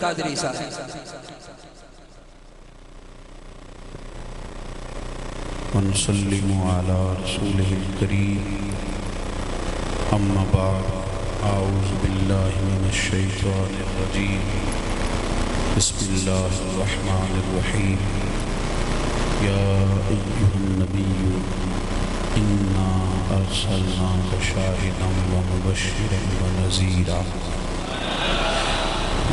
قادری صاحب ونسلم على رسوله الكريم أما بعد أعوذ بالله من الشيطان الرجيم بسم الله الرحمن الرحيم يا أيها النبي إنا أرسلناك شاهدا ومبشرا ونذيرا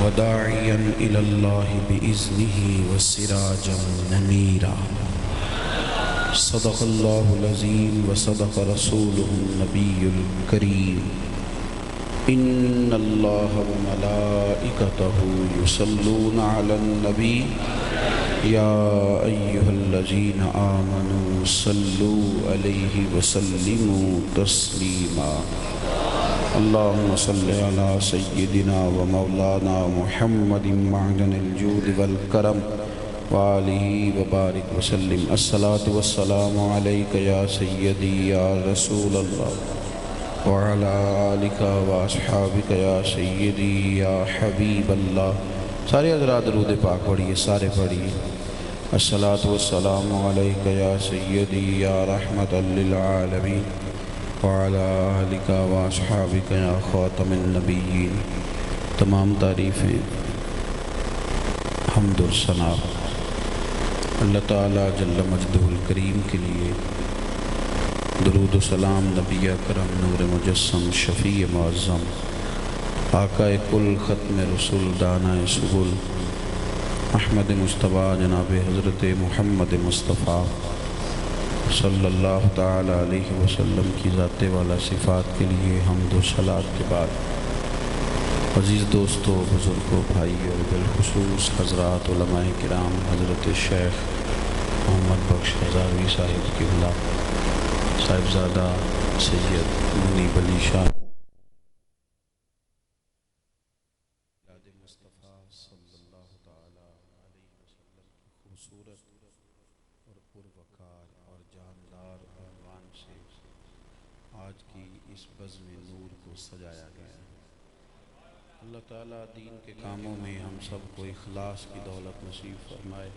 وداعيا إلى الله بإذنه وسراجا منيرا صدق الله العظيم وصدق رسوله النبي الكريم إن الله وملائكته يصلون على النبي يا أيها الذين آمنوا صلوا عليه وسلموا تسليما اللهم صل على سيدنا ومولانا محمد معدن الجود والكرم وآلہ وبارک وسلم الصلاة والسلام علیک یا سیدی یا رسول اللہ وعلى آلک واصحابک یا سیدی یا حبیب اللہ. سارے حضرات درود پاک پڑھیے، سارے پڑھیے. الصلاة والسلام علیک یا سیدی یا رحمت للعالمین وعلى آلک واصحابک یا خاتم النبیین. تمام تعریفیں، حمد و ثنا اللہ تعالیٰ جل مجدہ الکریم کے لیے. درود و سلام نبی اکرم نور مجسم شفیع معظم آقا کل ختم رسول دانہ سبل احمد مصطفیٰ جناب حضرت محمد مصطفیٰ صلی اللہ تعالیٰ علیہ وسلم کی ذات والا صفات کے لیے حمد و صلات کے بعد، عزیز دوستو، بزرگوں، بھائی اور بالخصوص حضرات علماء کرام، حضرت شیخ محمد بخش ہزاروی صاحب قبلہ، صاحبزادہ سید منیب علی شاہ مصطفیٰ صلی اللہ تعالیٰ علیہ وسلم کی خوبصورت اور پروقار اور جاندار عنوان سے آج کی اس بزم نور کو سجایا گیا ہے. اللہ تعالیٰ دین کے کاموں میں ہم سب کو اخلاص کی دولت نصیب فرمائے،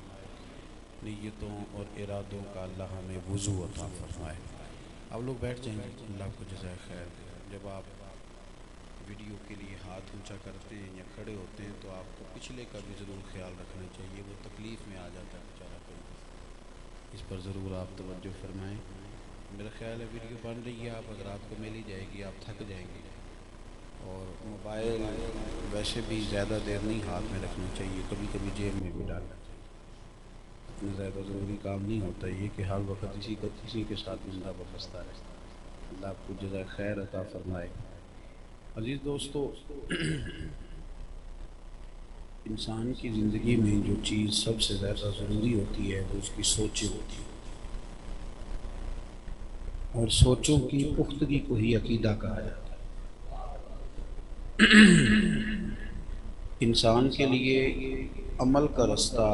نیتوں اور ارادوں کا اللہ ہمیں وضو عطا فرمائے. آپ لوگ بیٹھ جائیں گے، اللہ کو جزائے خیر. جب آپ ویڈیو کے لیے ہاتھ اونچا کرتے ہیں یا کھڑے ہوتے ہیں تو آپ کو پچھلے کا بھی ضرور خیال رکھنا چاہیے، وہ تکلیف میں آ جاتا ہے بیچارہ کوئی. اس پر ضرور آپ توجہ فرمائیں. میرا خیال ہے ویڈیو بن رہی ہے، آپ حضرات کو مل ہی جائے گی، آپ تھک جائیں گے. اور موبائل ویسے بھی زیادہ دیر نہیں ہاتھ میں رکھنا چاہیے، کبھی کبھی جیب میں بھی ڈالنا چاہیے. اتنا زیادہ ضروری کام نہیں ہوتا یہ کہ ہر وقت اسی کے ساتھ بندہ وابستہ رہے. اللہ آپ کو جزائے خیر عطا فرمائے. عزیز دوستو، انسان کی زندگی میں جو چیز سب سے زیادہ ضروری ہوتی ہے وہ اس کی سوچیں ہوتی ہیں، اور سوچوں کی پختگی کو ہی عقیدہ کہا جاتا ہے. انسان کے لیے عمل کا رستہ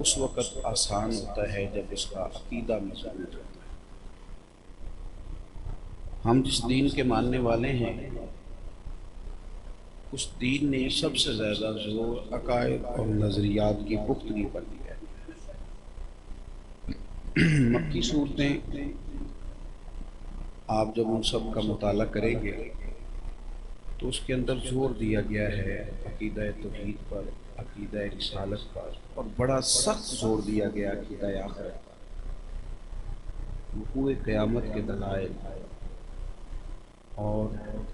اس وقت آسان ہوتا ہے جب اس کا عقیدہ مضبوط ہوتا ہے. ہم جس دین کے ماننے والے ہیں اس دین نے سب سے زیادہ زور عقائد اور نظریات کی پختگی پر دیا ہے. مکی صورتیں آپ جب ان سب کا مطالعہ کریں گے تو اس کے اندر زور دیا گیا ہے عقیدہ توحید پر، عقیدہ رسالت پر، اور بڑا سخت زور دیا گیا عقیدہ آخرت پر. وقوع قیامت کے دلائل اور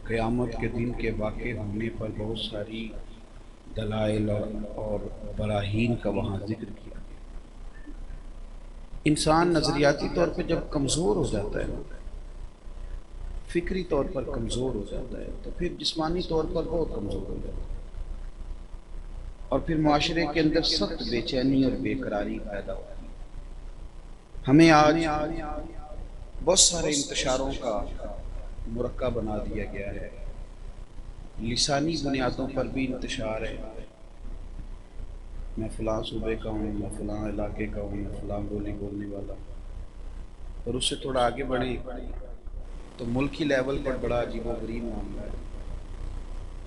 قیامت کے دن کے واقع ہونے پر بہت ساری دلائل اور براہین کا وہاں ذکر کیا. انسان نظریاتی طور پہ جب کمزور ہو جاتا ہے، فکری طور پر کمزور ہو جاتا ہے، تو پھر جسمانی طور پر بہت کمزور ہو جاتا ہے، اور پھر معاشرے کے اندر سخت بے چینی اور بے قراری پیدا ہوتی ہے. ہمیں آج بہت سارے انتشاروں کا مرکب بنا دیا گیا ہے. لسانی بنیادوں پر بھی انتشار ہے، میں فلاں صوبے کا ہوں، میں فلاں علاقے کا ہوں، میں فلاں بولی بولنے والا. اور اس سے تھوڑا آگے بڑھیں تو ملکی لیول پر بڑا عجیب و غریب معاملہ ہے.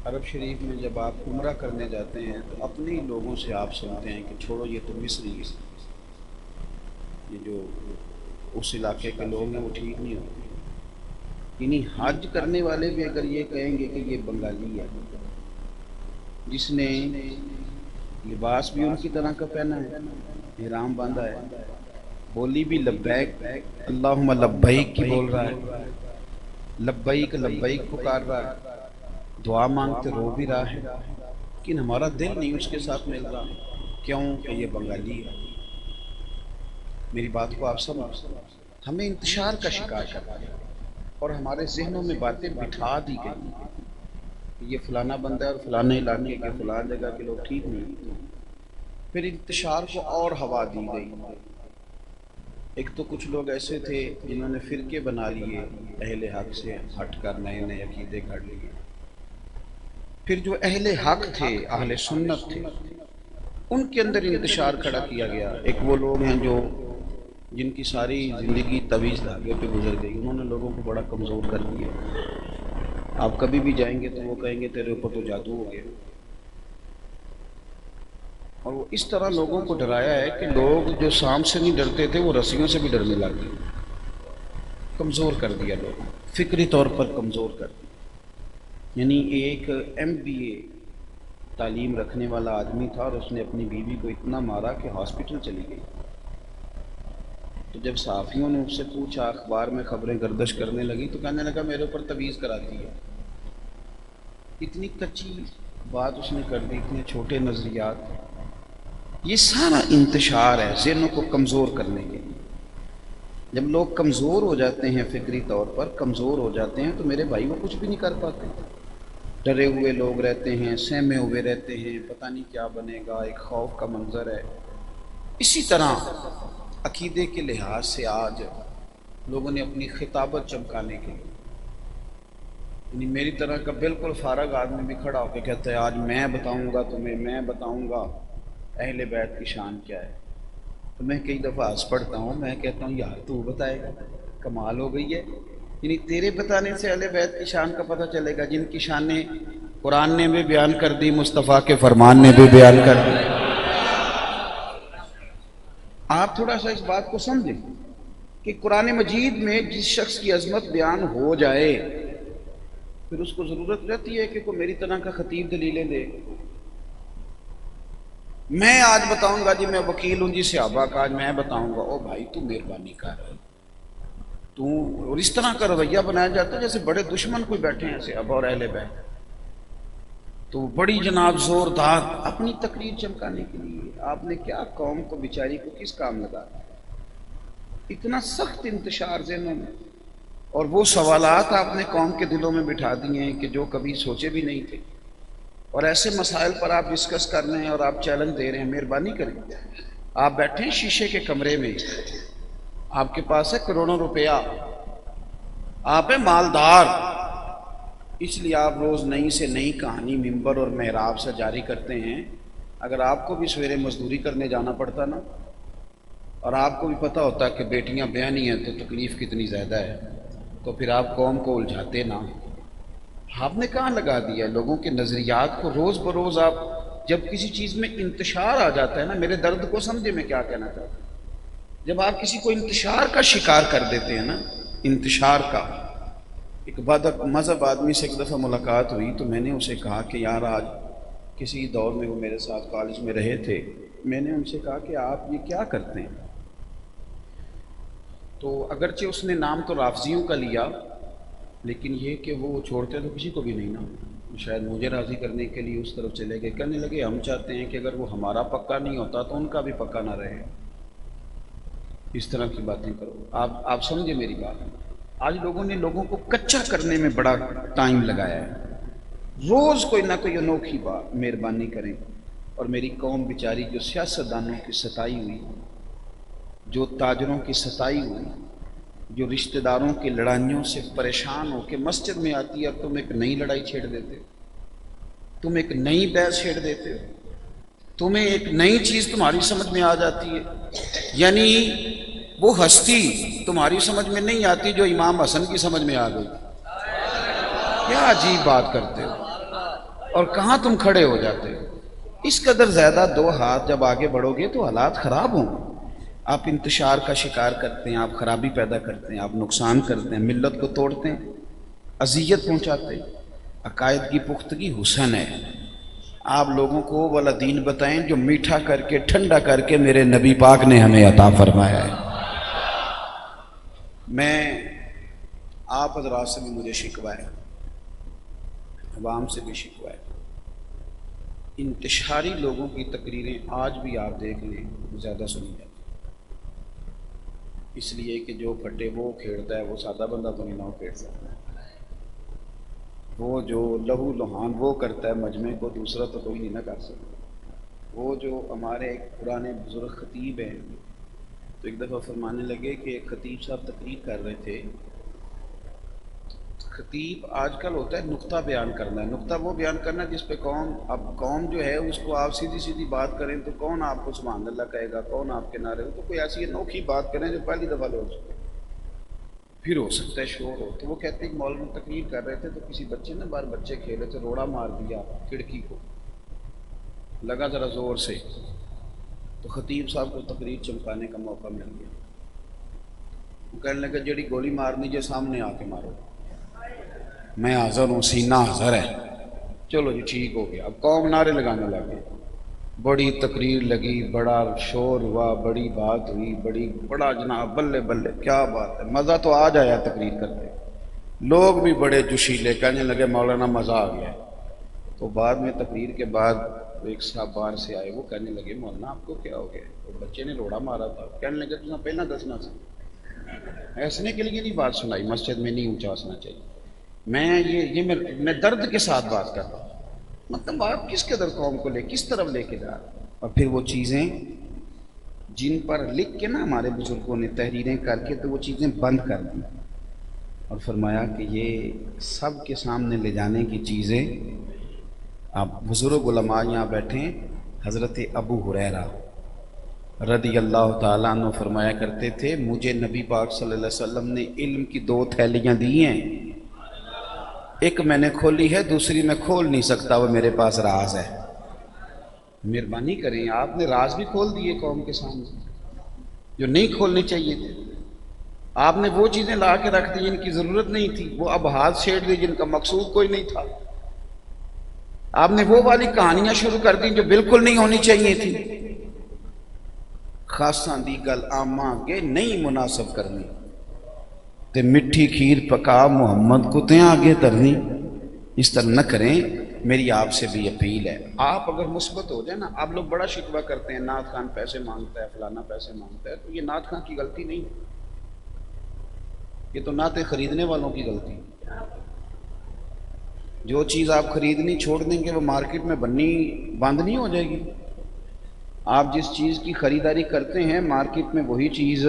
عرب شریف میں جب آپ عمرہ کرنے جاتے ہیں تو اپنے ہی لوگوں سے آپ سنتے ہیں کہ چھوڑو یہ تو مصری ہے، یہ جو اس علاقے کے لوگ ہیں وہ ٹھیک نہیں ہوتے۔ یعنی حج کرنے والے بھی اگر یہ کہیں گے کہ یہ بنگالی ہے، جس نے لباس بھی ان کی طرح کا پہنا ہے، احرام باندھا ہے، بولی بھی لبیک اللہم لبیک کی بول رہا ہے، لبیک لبیک پکار رہا ہے، دعا مانگتے رو بھی رہا ہے، لیکن ہمارا دل نہیں اس کے ساتھ مل رہا۔ کیوں کہ یہ بنگالی ہے۔ میری بات کو آپ سمجھ، ہمیں انتشار کا شکار کر دیا اور ہمارے ذہنوں میں باتیں بٹھا دی گئی کہ یہ فلانا بندہ ہے اور فلانا علاقے کے فلان جگہ کے لوگ ٹھیک نہیں۔ پھر انتشار کو اور ہوا دی گئی۔ ایک تو کچھ لوگ ایسے تھے جنہوں نے فرقے بنا لیے، اہل حق سے ہٹ کر نئے نئے عقیدے گھڑ لیے۔ پھر جو اہل حق تھے، اہل سنت تھے، ان کے اندر انتشار کھڑا کیا گیا۔ ایک وہ لوگ ہیں جو جن کی ساری زندگی تویز دھاگے پہ گزر گئی، انہوں نے لوگوں کو بڑا کمزور کر دیا۔ آپ کبھی بھی جائیں گے تو وہ کہیں گے تیرے اوپر تو جادو ہو گیا، اور وہ اس طرح لوگوں کو ڈرایا ہے کہ لوگ جو سانپ سے نہیں ڈرتے تھے وہ رسیوں سے بھی ڈرنے لگ گئے۔ کمزور کر دیا لوگوں، فکری طور پر کمزور کر دیا۔ یعنی ایک MBA تعلیم رکھنے والا آدمی تھا اور اس نے اپنی بیوی کو اتنا مارا کہ ہاسپٹل چلی گئی۔ تو جب صحافیوں نے اس سے پوچھا، اخبار میں خبریں گردش کرنے لگی، تو کہنے لگا میرے اوپر تویز کراتی ہے۔ اتنی کچی بات اس نے کر دی، اتنے چھوٹے نظریات۔ یہ سارا انتشار ہے ذہنوں کو کمزور کرنے کے لیے۔ جب لوگ کمزور ہو جاتے ہیں، فکری طور پر کمزور ہو جاتے ہیں، تو میرے بھائی وہ کچھ بھی نہیں کر پاتے۔ ڈرے ہوئے لوگ رہتے ہیں، سہمے ہوئے رہتے ہیں، پتہ نہیں کیا بنے گا، ایک خوف کا منظر ہے۔ اسی طرح عقیدے کے لحاظ سے آج لوگوں نے اپنی خطابت چمکانے کے لیے، یعنی میری طرح کا بالکل فارغ آدمی بھی کھڑا ہو کے کہتا ہے آج میں بتاؤں گا تمہیں، میں بتاؤں گا اہل بیت کی شان کیا ہے۔ تو میں کئی دفعہ ہنس پڑتا ہوں، میں کہتا ہوں یار تو بتائے گا، کمال ہو گئی ہے۔ یعنی تیرے بتانے سے اہل بیت کی شان کا پتہ چلے گا، جن کی شانیں قرآن نے بھی بیان کر دی، مصطفیٰ کے فرمان نے بھی بیان کر دی۔ آپ تھوڑا سا اس بات کو سمجھیں کہ قرآن مجید میں جس شخص کی عظمت بیان ہو جائے پھر اس کو ضرورت رہتی ہے کہ کوئی میری طرح کا خطیب دلیلیں دے۔ میں آج بتاؤں گا جی میں وکیل ہوں جی صحابہ کا، آج میں بتاؤں گا، او بھائی تو مہربانی کر تو، اور اس طرح کا رویہ بنایا جاتا ہے جیسے بڑے دشمن کوئی بیٹھے ہیں صحابہ اور اہل بیت۔ تو بڑی جناب زوردار اپنی تقریر چمکانے کے لیے آپ نے کیا قوم کو بیچاری کو کس کام لگا، اتنا سخت انتشار ذہنوں میں، اور وہ سوالات آپ نے قوم کے دلوں میں بٹھا دیے ہیں کہ جو کبھی سوچے بھی نہیں تھے، اور ایسے مسائل پر آپ ڈسکس کر رہے ہیں اور آپ چیلنج دے رہے ہیں۔ مہربانی کریں، آپ بیٹھے ہیں شیشے کے کمرے میں، آپ کے پاس ہے کروڑوں روپیہ، آپ ہیں مالدار، اس لیے آپ روز نئی سے نئی کہانی ممبر اور محراب سے جاری کرتے ہیں۔ اگر آپ کو بھی سویرے مزدوری کرنے جانا پڑتا نا، اور آپ کو بھی پتہ ہوتا کہ بیٹیاں بیانی ہیں تو تکلیف کتنی زیادہ ہے، تو پھر آپ قوم کو الجھاتے نا۔ آپ نے کہاں لگا دیا لوگوں کے نظریات کو؟ روز بروز آپ جب کسی چیز میں انتشار آ جاتا ہے نا، میرے درد کو سمجھے میں کیا کہنا چاہتا ہوں، جب آپ کسی کو انتشار کا شکار کر دیتے ہیں نا، انتشار کا۔ ایک مذہب آدمی سے ایک دفعہ ملاقات ہوئی تو میں نے اسے کہا کہ یار آج کسی دور میں وہ میرے ساتھ کالج میں رہے تھے، میں نے ان سے کہا کہ آپ یہ کیا کرتے ہیں؟ تو اگرچہ اس نے نام تو رافضیوں کا لیا، لیکن یہ کہ وہ چھوڑتے تو کسی کو بھی نہیں نا، شاید مجھے راضی کرنے کے لیے اس طرف چلے گئے۔ کہنے لگے ہم چاہتے ہیں کہ اگر وہ ہمارا پکا نہیں ہوتا تو ان کا بھی پکا نہ رہے۔ اس طرح کی باتیں کرو، آپ سمجھے میری بات۔ آج لوگوں نے لوگوں کو کچا کرنے میں بڑا ٹائم لگایا ہے، روز کوئی نہ کوئی انوکھی بات۔ مہربانی کریں، اور میری قوم بیچاری جو سیاستدانوں کی ستائی ہوئی، جو تاجروں کی ستائی ہوئی، جو رشتہ داروں کی لڑائیوں سے پریشان ہو کے مسجد میں آتی ہے اور تم ایک نئی لڑائی چھیڑ دیتے ہو، تم ایک نئی بحث چھیڑ دیتے ہو، تمہیں ایک نئی چیز تمہاری سمجھ میں آ جاتی ہے، یعنی وہ ہستی تمہاری سمجھ میں نہیں آتی جو امام حسن کی سمجھ میں آ گئی۔ کیا عجیب بات کرتے ہو، اور کہاں تم کھڑے ہو جاتے ہو؟ اس قدر زیادہ دو ہاتھ جب آگے بڑھو گے تو حالات خراب ہوں۔ آپ انتشار کا شکار کرتے ہیں، آپ خرابی پیدا کرتے ہیں، آپ نقصان کرتے ہیں، ملت کو توڑتے ہیں، اذیت پہنچاتے ہیں۔ عقائد کی پختگی حسن ہے۔ آپ لوگوں کو وہ والا دین بتائیں جو میٹھا کر کے ٹھنڈا کر کے میرے نبی پاک نے ہمیں عطا فرمایا ہے۔ میں آپ حضرات سے بھی مجھے شکوہ ہے، عوام سے بھی شکوہ ہے، انتشاری لوگوں کی تقریریں آج بھی آپ دیکھ لیں زیادہ سنی جاتی، اس لیے کہ جو پھٹے وہ کھیڑتا ہے، وہ سادہ بندہ تو نہیں نہ کھیڑ سکتا، وہ جو لہو لہان وہ کرتا ہے مجمع کو، دوسرا تو کوئی نہیں نہ کر سکتا۔ وہ جو ہمارے ایک پرانے بزرگ خطیب ہیں، تو ایک دفعہ فرمانے لگے کہ ایک خطیب صاحب تقریر کر رہے تھے۔ خطیب آج کل ہوتا ہے نقطہ بیان کرنا ہے، نقطہ وہ بیان کرنا ہے جس پہ قوم جو ہے اس کو آپ سیدھی سیدھی بات کریں تو کون آپ کو سبحان اللہ کہے گا، کون آپ کے نعرے ہو، تو کوئی ایسی انوکھی بات کریں جو پہلی دفعہ لوگ سکتے، پھر ہو سکتا ہے شور ہو۔ تو وہ کہتے ہیں کہ مولوی تقریر کر رہے تھے تو کسی بچے نے، باہر بچے کھیلے تھے، روڑا مار دیا کھڑکی کو، لگا ذرا زور سے، تو خطیب صاحب کو تقریر چمکانے کا موقع مل گیا۔ وہ کہنے لگا جڑی گولی مارنی جو سامنے آ کے مارو، میں حاضر ہوں، سینہ حاضر ہے۔ چلو جی ٹھیک ہو گیا۔ اب قوم نعرے لگانے لگے، بڑی تقریر لگی، بڑا شور ہوا، بڑی بات ہوئی، بڑا جناب بلے بلے کیا بات ہے، مزہ تو آ جایا تقریر کرتے، لوگ بھی بڑے جوشیلے، کہنے لگے مولانا مزہ آ گیا۔ تو بعد میں تقریر کے بعد ایک صاحب باہر سے آئے، وہ کہنے لگے مولانا آپ کو کیا ہو گیا؟ وہ بچے نے روڑا مارا تھا، کہنے لگے تمہیں پہلا دسنا تھا، ہنسنے کے لیے نہیں بات سنائی، مسجد میں نہیں اونچا ہنسنا چاہیے، میں درد کے ساتھ بات کر رہا ہوں۔ مطلب آپ کس قدر قوم کو کس طرف لے کے جا رہے ہیں؟ اور پھر وہ چیزیں جن پر لکھ کے نا ہمارے بزرگوں نے تحریریں کر کے تو وہ چیزیں بند کر دیں، اور فرمایا کہ یہ سب کے سامنے لے جانے کی چیزیں۔ آپ بزرگ علماء یہاں بیٹھیں، حضرت ابو ہریرہ رضی اللہ تعالیٰ عنہ فرمایا کرتے تھے مجھے نبی پاک صلی اللہ علیہ وسلم نے علم کی 2 تھیلیاں دی ہیں، ایک میں نے کھولی ہے، دوسری میں کھول نہیں سکتا، وہ میرے پاس راز ہے۔ مہربانی کریں، آپ نے راز بھی کھول دیے قوم کے سامنے جو نہیں کھولنی چاہیے تھے۔ آپ نے وہ چیزیں لا کے رکھ دی جن کی ضرورت نہیں تھی، وہ اب ہاتھ چھیڑ دی جن کا مقصود کوئی نہیں تھا۔ آپ نے وہ والی کہانیاں شروع کر دی جو بالکل نہیں ہونی چاہیے تھی۔ خاصاں دی گل آماں گے نہیں مناسب کرنی، تے مٹھی کھیر پکا محمد کو تے آگے ترنی، اس طرح نہ کریں۔ میری آپ سے بھی اپیل ہے، آپ اگر مثبت ہو جائے نا، آپ لوگ بڑا شکوہ کرتے ہیں نعت خان پیسے مانگتا ہے، فلانا پیسے مانگتا ہے، تو یہ نعت خان کی غلطی نہیں، یہ تو نعتیں خریدنے والوں کی غلطی۔ جو چیز آپ خریدنی چھوڑ دیں گے وہ مارکیٹ میں بننی بند نہیں ہو جائے گی۔ آپ جس چیز کی خریداری کرتے ہیں مارکیٹ میں وہی چیز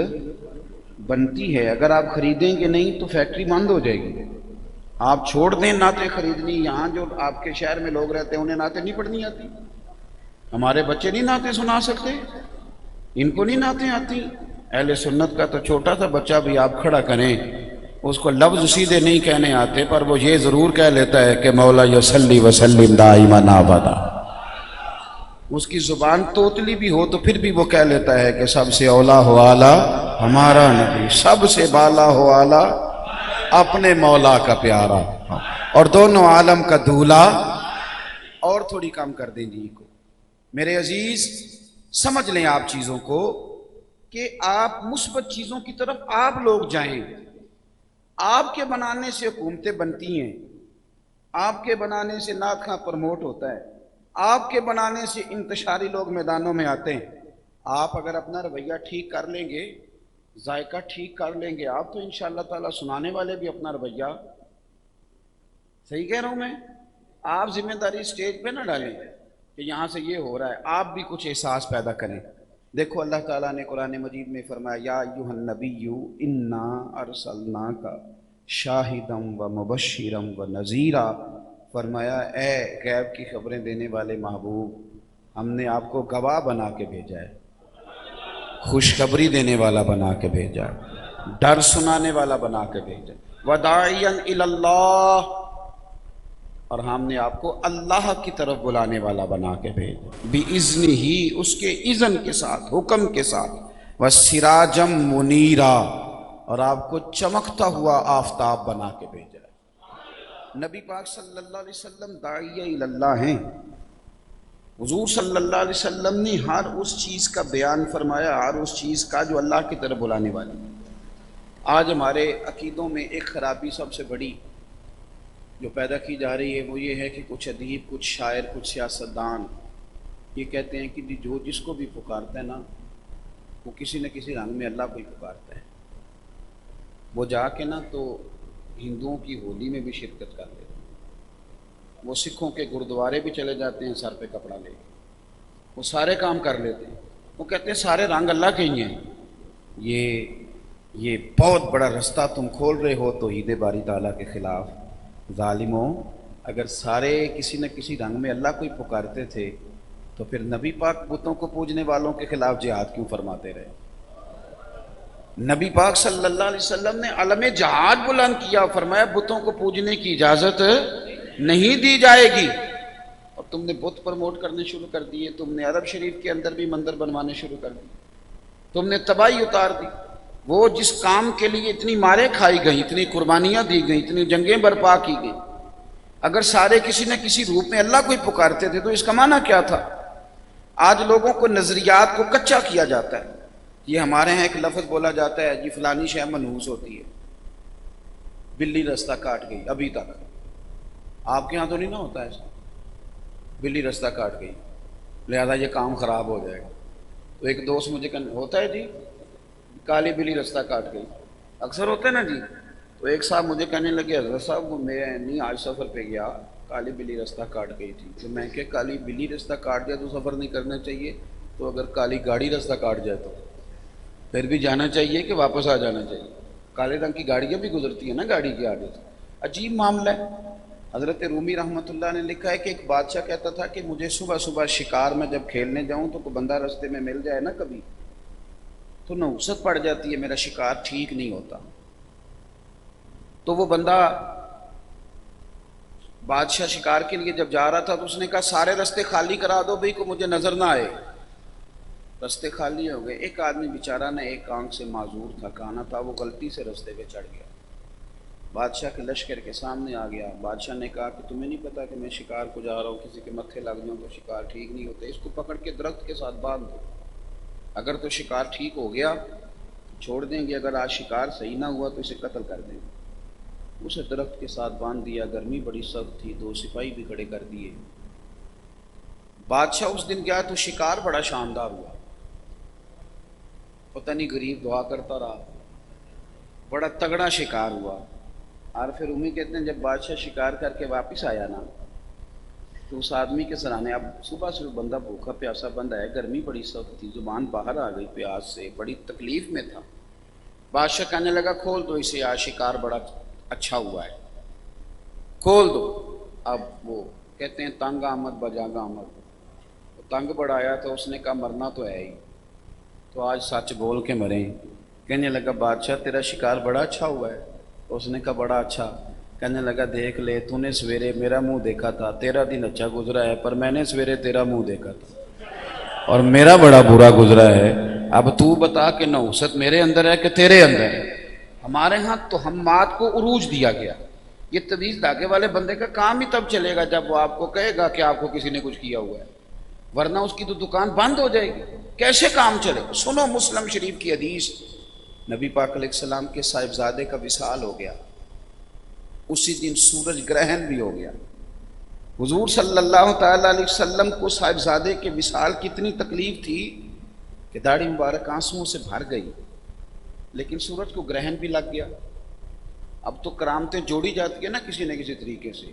بنتی ہے، اگر آپ خریدیں گے نہیں تو فیکٹری بند ہو جائے گی۔ آپ چھوڑ دیں نعتیں خریدنی، یہاں جو آپ کے شہر میں لوگ رہتے ہیں انہیں نعتیں نہیں پڑھنی آتی، ہمارے بچے نہیں نعتیں سنا سکتے، ان کو نہیں نعتیں آتی۔ اہل سنت کا تو چھوٹا سا بچہ بھی آپ کھڑا کریں، اس کو لفظ سیدھے نہیں کہنے آتے پر وہ یہ ضرور کہہ لیتا ہے کہ مولا یصلی وسلم دائما ابدا۔ اس کی زبان توتلی بھی ہو تو پھر بھی وہ کہہ لیتا ہے کہ سب سے اولا ہو اعلیٰ ہمارا نبی، سب سے بالا ہو اعلیٰ اپنے مولا کا پیارا، اور دونوں عالم کا دھولا۔ اور تھوڑی کام کر دیں جی کو میرے عزیز، سمجھ لیں آپ چیزوں کو کہ آپ مثبت چیزوں کی طرف آپ لوگ جائیں۔ آپ کے بنانے سے حکومتیں بنتی ہیں، آپ کے بنانے سے نعت خواں پروموٹ ہوتا ہے، آپ کے بنانے سے انتشاری لوگ میدانوں میں آتے ہیں۔ آپ اگر اپنا رویہ ٹھیک کر لیں گے، ذائقہ ٹھیک کر لیں گے آپ، تو انشاءاللہ تعالیٰ سنانے والے بھی اپنا رویہ صحیح کہہ رہا ہوں میں۔ آپ ذمہ داری اسٹیج پہ نہ ڈالیں کہ یہاں سے یہ ہو رہا ہے، آپ بھی کچھ احساس پیدا کریں۔ دیکھو اللہ تعالیٰ نے قرآن مجید میں فرمایا یا ایھا النبی انا ارسلناک شاہدا و مبشرا و نذیرا، فرمایا اے غیب کی خبریں دینے والے محبوب، ہم نے آپ کو گواہ بنا کے بھیجا ہے، خوشخبری دینے والا بنا کے بھیجا ہے، ڈر سنانے والا بنا کے بھیجا ہے، وداعیا الی اللہ، اور ہم نے آپ کو اللہ کی طرف بلانے والا بنا کے بھیجا، بِإِذْنِ ہی، اس کے اذن کے ساتھ، حکم کے ساتھ، وَسِرَاجًا مُنِيرًا، اور آپ کو چمکتا ہوا آفتاب بنا کے بھیجا ہے۔ نبی پاک صلی اللہ علیہ وسلم داعیہ اللہ ہیں۔ حضور صلی اللہ علیہ وسلم نے ہر اس چیز کا بیان فرمایا، ہر اس چیز کا جو اللہ کی طرف بلانے والی ہے۔ آج ہمارے عقیدوں میں ایک خرابی سب سے بڑی جو پیدا کی جا رہی ہے وہ یہ ہے کہ کچھ ادیب، کچھ شاعر، کچھ سیاستدان یہ کہتے ہیں کہ جو جس کو بھی پکارتا ہے نا وہ کسی نہ کسی رنگ میں اللہ کو ہی پکارتا ہے۔ وہ جا کے نا تو ہندوؤں کی ہولی میں بھی شرکت کر لیتے ہیں، وہ سکھوں کے گردوارے بھی چلے جاتے ہیں سر پہ کپڑا لے کے، وہ سارے کام کر لیتے ہیں۔ وہ کہتے ہیں سارے رنگ اللہ کے ہی ہیں۔ یہ بہت بڑا رستہ تم کھول رہے ہو توحید باری تعالیٰ کے خلاف۔ ظالموں، اگر سارے کسی نہ کسی رنگ میں اللہ کو ہی پکارتے تھے تو پھر نبی پاک بتوں کو پوجنے والوں کے خلاف جہاد کیوں فرماتے رہے؟ نبی پاک صلی اللہ علیہ وسلم نے علم جہاد بلند کیا، فرمایا بتوں کو پوجنے کی اجازت نہیں دی جائے گی، اور تم نے بت پروموٹ کرنے شروع کر دیے، تم نے عرب شریف کے اندر بھی مندر بنوانے شروع کر دیے، تم نے تباہی اتار دی۔ وہ جس کام کے لیے اتنی ماریں کھائی گئیں، اتنی قربانیاں دی گئیں، اتنی جنگیں برپا کی گئیں، اگر سارے کسی نہ کسی روپ میں اللہ کو ہی پکارتے تھے تو اس کا معنی کیا تھا؟ آج لوگوں کو نظریات کو کچا کیا جاتا ہے۔ یہ ہمارے ہاں ایک لفظ بولا جاتا ہے جی فلانی شے منحوس ہوتی ہے، بلی رستہ کاٹ گئی، ابھی تک آپ کے ہاں تو نہیں نہ ہوتا ایسا، بلی رستہ کاٹ گئی لہذا یہ کام خراب ہو جائے گا۔ تو ایک دوست مجھے ہوتا ہے جی کالی بلی رستہ کاٹ گئی، اکثر ہوتا ہے نا جی۔ تو ایک صاحب مجھے کہنے لگے حضرت صاحب میں نہیں آج سفر پہ گیا، کالی بلی رستہ کاٹ گئی تھی۔ تو میں کہ کالی بلی رستہ کاٹ جائے تو سفر نہیں کرنا چاہیے، تو اگر کالی گاڑی رستہ کاٹ جائے تو پھر بھی جانا چاہیے کہ واپس آ جانا چاہیے؟ کالے رنگ کی گاڑیاں بھی گزرتی ہیں نا گاڑی کے آگے سے، عجیب معاملہ ہے۔ حضرت رومی رحمۃ اللہ نے لکھا ہے کہ ایک بادشاہ کہتا تھا کہ مجھے صبح صبح شکار میں جب کھیلنے جاؤں تو کوئی بندہ رستے میں مل جائے نا کبھی تو نحوست پڑ جاتی ہے، میرا شکار ٹھیک نہیں ہوتا۔ تو وہ بندہ بادشاہ شکار کے لیے جب جا رہا تھا تو اس نے کہا سارے رستے خالی کرا دو بھئی کو مجھے نظر نہ آئے۔ رستے خالی ہو گئے، ایک آدمی بیچارہ نے ایک آنکھ سے معذور تھا، کہانا تھا، وہ غلطی سے رستے پہ چڑھ گیا، بادشاہ کے لشکر کے سامنے آ گیا۔ بادشاہ نے کہا کہ تمہیں نہیں پتا کہ میں شکار کو جا رہا ہوں، کسی کے متھے لگ جاؤں تو شکار ٹھیک نہیں ہوتا، اس کو پکڑ کے درخت کے ساتھ باندھ دو، اگر تو شکار ٹھیک ہو گیا چھوڑ دیں گے، اگر آج شکار صحیح نہ ہوا تو اسے قتل کر دیں گے۔ اسے درخت کے ساتھ باندھ دیا، گرمی بڑی سخت تھی، 2 سپاہی بھی کھڑے کر دیے۔ بادشاہ اس دن گیا تو شکار بڑا شاندار ہوا، پتہ نہیں غریب دعا کرتا رہا، بڑا تگڑا شکار ہوا۔ اور پھر رومی کہتے ہیں جب بادشاہ شکار کر کے واپس آیا نا تو اس آدمی کے سرانے، اب صبح سے بندہ بھوکا پیاسا بندہ ہے، گرمی بڑی سخت تھی، زبان باہر آ گئی پیاس سے، بڑی تکلیف میں تھا۔ بادشاہ کہنے لگا کھول دو اسے، آج شکار بڑا اچھا ہوا ہے، کھول دو۔ اب وہ کہتے ہیں تنگ آمد بجاگ آمد، وہ تنگ بڑا آیا تو اس نے کہا مرنا تو ہے ہی، تو آج سچ بول کے مریں۔ کہنے لگا بادشاہ تیرا شکار بڑا اچھا ہوا ہے، اس نے کہا بڑا اچھا۔ کہنے لگا دیکھ لے تو نے سویرے میرا منہ دیکھا تھا، تیرا دن اچھا گزرا ہے، پر میں نے سویرے تیرا منہ دیکھا تھا اور میرا بڑا برا گزرا ہے۔ اب تو بتا کہ نحوست میرے اندر ہے کہ تیرے اندر ہے؟ ہمارے ہاں تہمات کو عروج دیا گیا۔ یہ تویز دھاگے والے بندے کا کام ہی تب چلے گا جب وہ آپ کو کہے گا کہ آپ کو کسی نے کچھ کیا ہوا ہے، ورنہ اس کی تو دکان بند ہو جائے گی، کیسے کام چلے؟ سنو مسلم شریف کی حدیث، نبی پاک علیہ السلام کے صاحبزادے کا وصال ہو گیا، اسی دن سورج گرہن بھی ہو گیا۔ حضور صلی اللہ تعالیٰ علیہ وسلم کو صاحبزادے کے وصال کی اتنی تکلیف تھی کہ داڑھی مبارک آنسوؤں سے بھر گئی، لیکن سورج کو گرہن بھی لگ گیا۔ اب تو کرامتیں جوڑی جاتی ہیں نا کسی نہ کسی طریقے سے،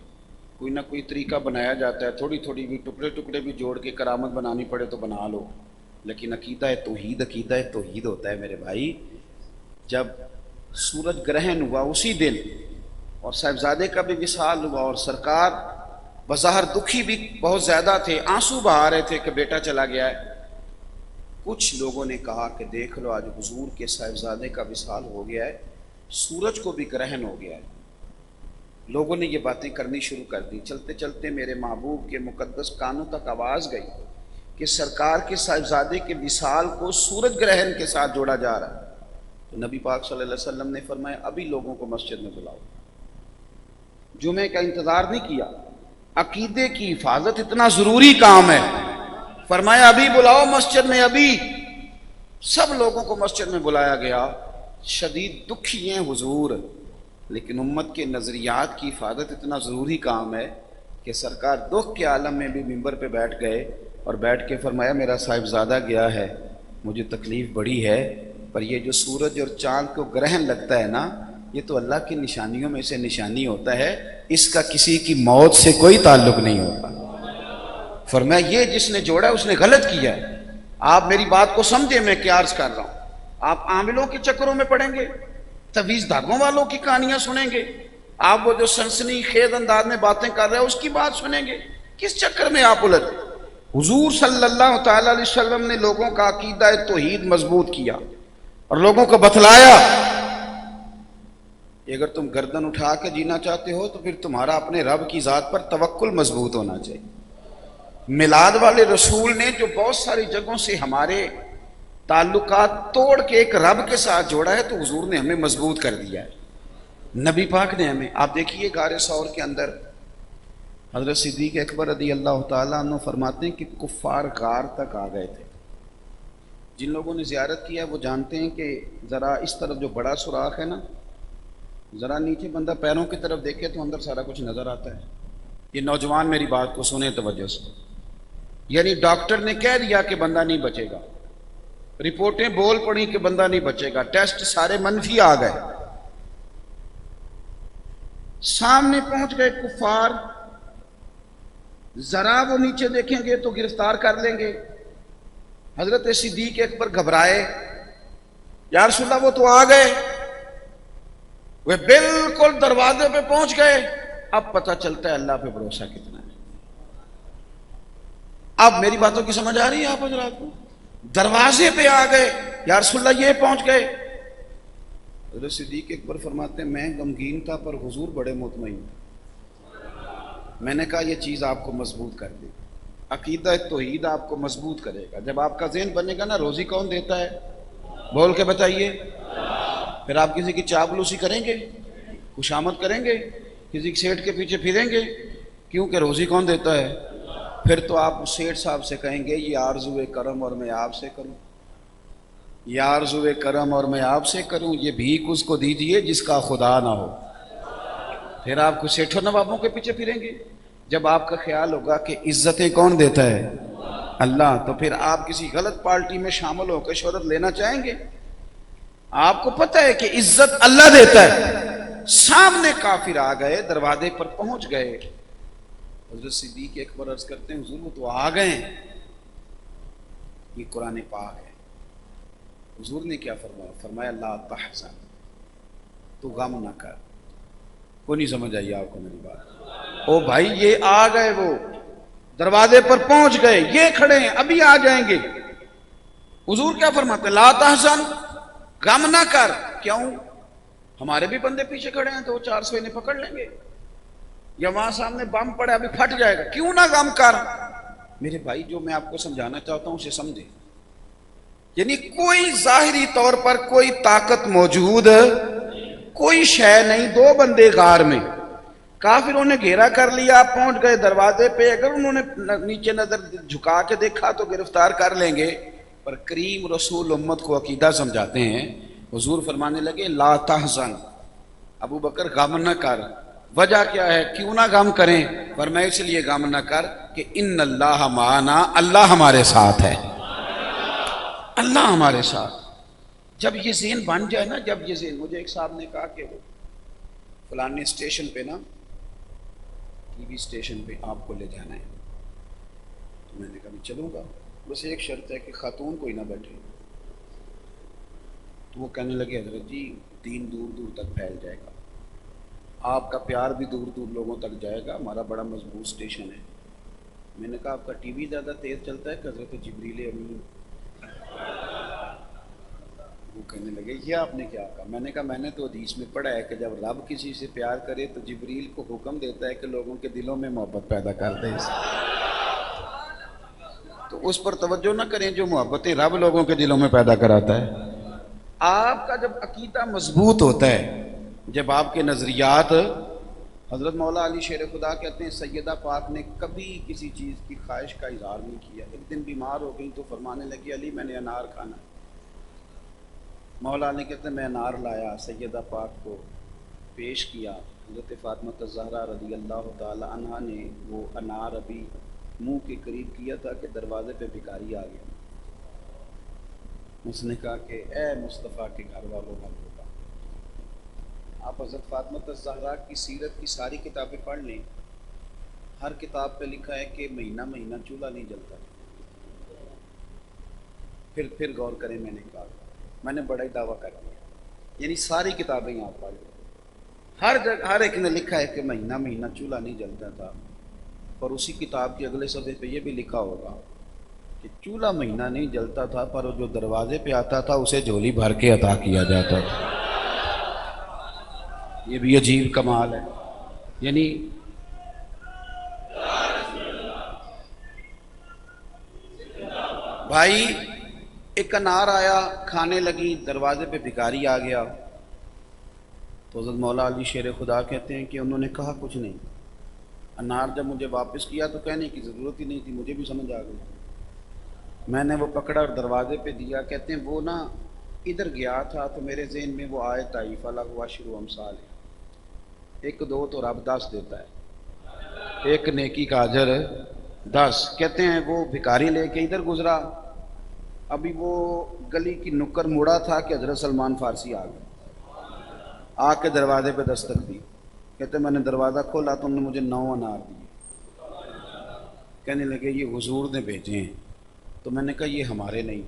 کوئی نہ کوئی طریقہ بنایا جاتا ہے، تھوڑی تھوڑی بھی ٹکڑے ٹکڑے بھی جوڑ کے کرامت بنانی پڑے تو بنا لو، لیکن عقیدہ توحید ہوتا ہے میرے بھائی۔ جب سورج گرہن ہوا اسی دن اور صاحبزادے کا بھی وصال ہوا، اور سرکار بظاہر دکھی بھی بہت زیادہ تھے، آنسو بہا رہے تھے کہ بیٹا چلا گیا ہے۔ کچھ لوگوں نے کہا کہ دیکھ لو آج حضور کے صاحبزادے کا وصال ہو گیا ہے، سورج کو بھی گرہن ہو گیا ہے۔ لوگوں نے یہ باتیں کرنی شروع کر دی. چلتے چلتے میرے محبوب کے مقدس کانوں تک آواز گئی کہ سرکار کے صاحبزادے کے وصال کو سورج گرہن کے ساتھ جوڑا جا رہا ہے. تو نبی پاک صلی اللہ علیہ وسلم نے فرمایا ابھی لوگوں کو مسجد میں بلاؤ. جمعے کا انتظار نہیں کیا. عقیدے کی حفاظت اتنا ضروری کام ہے. فرمایا ابھی بلاؤ مسجد میں. ابھی سب لوگوں کو مسجد میں بلایا گیا. شدید دکھی ہیں حضور، لیکن امت کے نظریات کی حفاظت اتنا ضروری کام ہے کہ سرکار دکھ کے عالم میں بھی منبر پہ بیٹھ گئے اور بیٹھ کے فرمایا میرا صاحبزادہ گیا ہے، مجھے تکلیف بڑی ہے، پر یہ جو سورج اور چاند کو گرہن لگتا ہے نا، یہ تو اللہ کی نشانیوں میں سے نشانی ہوتا ہے، اس کا کسی کی موت سے کوئی تعلق نہیں ہوتا. فرمایا یہ جس نے جوڑا اس نے غلط کیا ہے. آپ میری بات کو سمجھے میں کیا عرض کر رہا ہوں. آپ عاملوں کے چکروں میں پڑیں گے، تویز دھاگوں والوں کی کہانیاں سنیں گے، آپ وہ جو سنسنی خیز انداز میں باتیں کر رہے ہیں اس کی بات سنیں گے. کس چکر میں آپ الجھ؟ حضور صلی اللہ تعالی علیہ وسلم نے لوگوں کا عقیدہ توحید مضبوط کیا اور لوگوں کو بتلایا کہ اگر تم گردن اٹھا کے جینا چاہتے ہو تو پھر تمہارا اپنے رب کی ذات پر توکل مضبوط ہونا چاہیے. میلاد والے رسول نے جو بہت ساری جگہوں سے ہمارے تعلقات توڑ کے ایک رب کے ساتھ جوڑا ہے تو حضور نے ہمیں مضبوط کر دیا ہے. نبی پاک نے ہمیں، آپ دیکھیے غار ثور کے اندر حضرت صدیق اکبر رضی اللہ تعالیٰ عنہ فرماتے ہیں کہ کفار غار تک آ گئے تھے. جن لوگوں نے زیارت کیا وہ جانتے ہیں کہ ذرا اس طرف جو بڑا سوراخ ہے نا، ذرا نیچے بندہ پیروں کی طرف دیکھے تو اندر سارا کچھ نظر آتا ہے. یہ نوجوان میری بات کو سنیں توجہ سے. یعنی ڈاکٹر نے کہہ دیا کہ بندہ نہیں بچے گا، رپورٹیں بول پڑی کہ بندہ نہیں بچے گا، ٹیسٹ سارے منفی آ گئے. سامنے پہنچ گئے کفار، ذرا وہ نیچے دیکھیں گے تو گرفتار کر لیں گے. حضرت صدیق اکبر گھبرائے، یا رسول اللہ وہ تو آ گئے، وہ بالکل دروازے پہ پہنچ گئے. اب پتہ چلتا ہے اللہ پہ بھروسہ کتنا ہے. اب میری باتوں کی سمجھ آ رہی ہے آپ حضرات کو؟ دروازے پہ آ گئے، یا رسول اللہ یہ پہنچ گئے. حضرت صدیق اکبر فرماتے ہیں میں غمگین تھا پر حضور بڑے مطمئن تھے. میں نے کہا یہ چیز آپ کو مضبوط کر دے گی، عقیدہ توحید آپ کو مضبوط کرے گا. جب آپ کا ذہن بنے گا نا روزی کون دیتا ہے، بول کے بتائیے، پھر آپ کسی کی چاپلوسی کریں گے، خوشامد کریں گے، کسی سیٹ کے پیچھے پھریں گے، کیونکہ روزی کون دیتا ہے. پھر تو آپ سیٹ صاحب سے کہیں گے یہ آرزو کرم اور میں آپ سے کروں، یہ آرزو کرم اور میں آپ سے کروں، یہ بھیک اس کو دیجئے جس کا خدا نہ ہو. پھر آپ کو سیٹھوں نوابوں کے پیچھے پھریں گے. جب آپ کا خیال ہوگا کہ عزتیں کون دیتا ہے، اللہ، تو پھر آپ کسی غلط پارٹی میں شامل ہو کے شہرت لینا چاہیں گے. آپ کو پتہ ہے کہ عزت اللہ دیتا ہے. سامنے کافر آ گئے، دروازے پر پہنچ گئے. حضرت صدیق اکبر عرض کرتے ہیں حضور وہ تو آ گئے ہیں. یہ قرآن پاک ہے. حضور نے کیا فرمایا؟ فرمایا لا تحزن، تو غم نہ کر. کوئی نہیں سمجھ آئی آپ کو میری بات؟ او بھائی یہ آ گئے، وہ دروازے پر پہنچ گئے، یہ کھڑے ہیں، ابھی آ جائیں گے. حضور کیا فرماتے ہیں؟ لا تحزن، غم نہ کر. کیوں؟ ہمارے بھی بندے پیچھے کھڑے ہیں، 200-400 انہیں پکڑ لیں گے، یا وہاں سامنے بم پڑے ابھی پھٹ جائے گا. کیوں نہ غم کر؟ میرے بھائی جو میں آپ کو سمجھانا چاہتا ہوں اسے سمجھیں. یعنی کوئی ظاہری طور پر کوئی طاقت موجود، کوئی شے نہیں. دو بندے غار میں، کافروں نے گھیرا کر لیا، پہنچ گئے دروازے پہ. اگر انہوں نے نیچے نظر جھکا کے دیکھا تو گرفتار کر لیں گے. پر کریم رسول امت کو عقیدہ سمجھاتے ہیں. حضور فرمانے لگے لا تحزن، ابو بکر غم نہ کر. وجہ کیا ہے؟ کیوں نہ غم کریں؟ فرمایا اس لیے غم نہ کر کہ ان اللہ معنا، اللہ ہمارے ساتھ ہے، اللہ ہمارے ساتھ. جب یہ ذہن بن جائے نا، جب یہ ذہن، مجھے ایک صاحب نے کہا کہ وہ فلانے اسٹیشن پہ نا، ٹی وی اسٹیشن پہ آپ کو لے جانا ہے. تو میں نے کہا میں چلوں گا، بس ایک شرط ہے کہ خاتون کوئی نہ بیٹھے. تو وہ کہنے لگے حضرت جی دین دور دور تک پھیل جائے گا، آپ کا پیار بھی دور دور لوگوں تک جائے گا، ہمارا بڑا مضبوط اسٹیشن ہے. میں نے کہا آپ کا ٹی وی زیادہ تیز چلتا ہے کہ حضرت جبریل امین؟ وہ کہنے لگے یہ آپ نے کیا کہا؟ میں نے کہا میں نے تو حدیث میں پڑھا ہے کہ جب رب کسی سے پیار کرے تو جبریل کو حکم دیتا ہے کہ لوگوں کے دلوں میں محبت پیدا کر دے. تو اس پر توجہ نہ کریں جو محبتیں رب لوگوں کے دلوں میں پیدا کراتا ہے. آپ کا جب عقیدہ مضبوط ہوتا ہے، جب آپ کے نظریات، حضرت مولا علی شیر خدا کہتے ہیں سیدہ پاک نے کبھی کسی چیز کی خواہش کا اظہار نہیں کیا. ایک دن بیمار ہو گئی تو فرمانے لگی علی میں نے انار کھانا. مولا علی کہتے ہیں میں انار لایا، سیدہ پاک کو پیش کیا. حضرت فاطمہ الزہرا رضی اللہ تعالی عنہا نے وہ انار ابھی منہ کے قریب کیا تھا کہ دروازے پہ بھکاری آ گیا. اس نے کہا کہ اے مصطفیٰ کے گھر والوں کا ہوگا. آپ حضرت فاطمہ الزہرا کی سیرت کی ساری کتابیں پڑھ لیں، ہر کتاب پہ لکھا ہے کہ مہینہ مہینہ چولہا نہیں جلتا. پھر غور کریں، میں نے کہا میں نے بڑا ہی دعویٰ کر دیا. یعنی ساری کتابیں آپ پڑھ لیں، ہر جگہ ہر ایک نے لکھا ہے کہ مہینہ مہینہ چولہا نہیں جلتا تھا. اور اسی کتاب کے اگلے صفحے پہ یہ بھی لکھا ہوگا کہ چولہا مہینہ نہیں جلتا تھا پر جو دروازے پہ آتا تھا اسے جھولی بھر کے عطا کیا جاتا تھا. یہ بھی عجیب کمال ہے. یعنی بھائی ایک انار آیا، کھانے لگی، دروازے پہ بھکاری آ گیا. تو حضرت مولا علی شیر خدا کہتے ہیں کہ انہوں نے کہا کچھ نہیں. انار جب مجھے واپس کیا تو کہنے کی ضرورت ہی نہیں تھی، مجھے بھی سمجھ آ گئی. میں نے وہ پکڑا اور دروازے پہ دیا. کہتے ہیں وہ نا ادھر گیا تھا تو میرے ذہن میں وہ آیت آئی فَلَهُ عَشْرُ أَمْثَالِهَا. ایک دو تو رب 10 دیتا ہے، ایک نیکی کا اجر 10. کہتے ہیں وہ بھکاری لے کے ادھر گزرا، ابھی وہ گلی کی نکر مڑا تھا کہ حضرت سلمان فارسی آ گئے. آ کے دروازے پہ دستک دی. کہتے میں نے دروازہ کھولا تو انہوں نے مجھے 9 انار دیے. کہنے لگے یہ حضور نے بھیجے ہیں. تو میں نے کہا یہ ہمارے نہیں.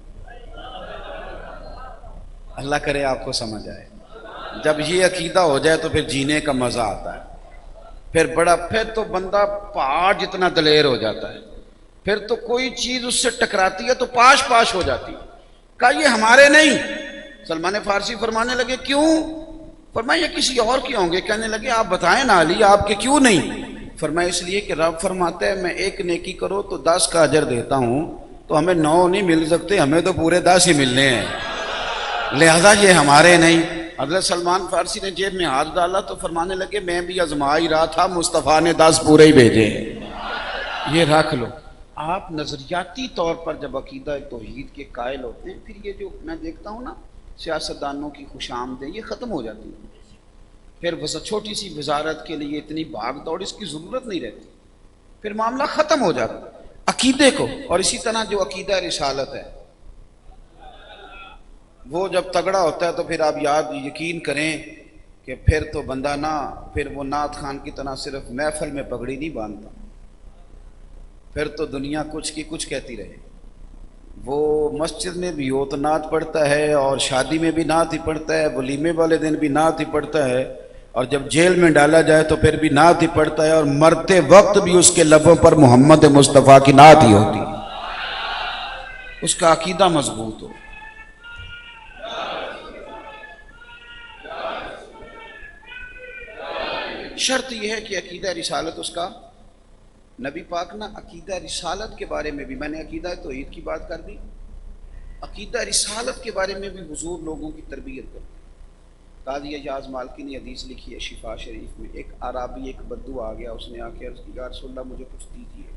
اللہ کرے آپ کو سمجھ آئے. جب یہ عقیدہ ہو جائے تو پھر جینے کا مزہ آتا ہے. پھر تو بندہ پہاڑ جتنا دلیر ہو جاتا ہے. پھر تو کوئی چیز اس سے ٹکراتی ہے تو پاش پاش ہو جاتی ہے. کہا یہ ہمارے نہیں. سلمان فارسی فرمانے لگے کیوں؟ فرمایا یہ کسی اور کے ہوں گے. کہنے لگے آپ بتائیں نا علی آپ کے کیوں نہیں؟ فرمایا اس لیے کہ رب فرماتا ہے میں ایک نیکی کرو تو 10 کا اجر دیتا ہوں، تو ہمیں 9 نہیں مل سکتے، ہمیں تو پورے 10 ہی ملنے ہیں، لہذا یہ ہمارے نہیں. حضرت سلمان فارسی نے جیب میں ہاتھ ڈالا تو فرمانے لگے میں بھی آزما ہی رہا تھا، مصطفیٰ نے 10 پورے ہی بھیجے ہیں، یہ رکھ لو. آپ نظریاتی طور پر جب عقیدہ توحید کے قائل ہوتے ہیں، پھر یہ جو میں دیکھتا ہوں نا سیاستدانوں کی خوش آمدیں یہ ختم ہو جاتی ہے. پھر چھوٹی سی وزارت کے لیے اتنی بھاگ دوڑ اس کی ضرورت نہیں رہتی، پھر معاملہ ختم ہو جاتا ہے عقیدے کو. اور اسی طرح جو عقیدہ رسالت ہے وہ جب تگڑا ہوتا ہے تو پھر آپ یقین کریں کہ پھر تو بندہ پھر وہ نعت خان کی طرح صرف محفل میں پگڑی نہیں باندھتا، پھر تو دنیا کچھ کی کچھ کہتی رہے. وہ مسجد میں بھی ہو تو نعت پڑھتا ہے، اور شادی میں بھی نعت ہی پڑھتا ہے، ولیمے والے دن بھی نعت ہی پڑھتا ہے، اور جب جیل میں ڈالا جائے تو پھر بھی نعت ہی پڑھتا ہے، اور مرتے وقت بھی اس کے لبوں پر محمد مصطفیٰ کی نعت ہی ہوتی. اس کا عقیدہ مضبوط ہو. شرط یہ ہے کہ عقیدہ رسالت اس کا، نبی پاک نا عقیدہ رسالت کے بارے میں بھی، میں نے عقیدہ توحید کی بات کر دی، عقیدہ رسالت کے بارے میں بھی حضور لوگوں کی تربیت کرتے. قاضی اعجاز مالکی نے حدیث لکھی ہے شفا شریف میں، ایک عرابی ایک بدو آ گیا، اس نے آ کے عرض کی یا رسول اللہ مجھے کچھ دیجیے.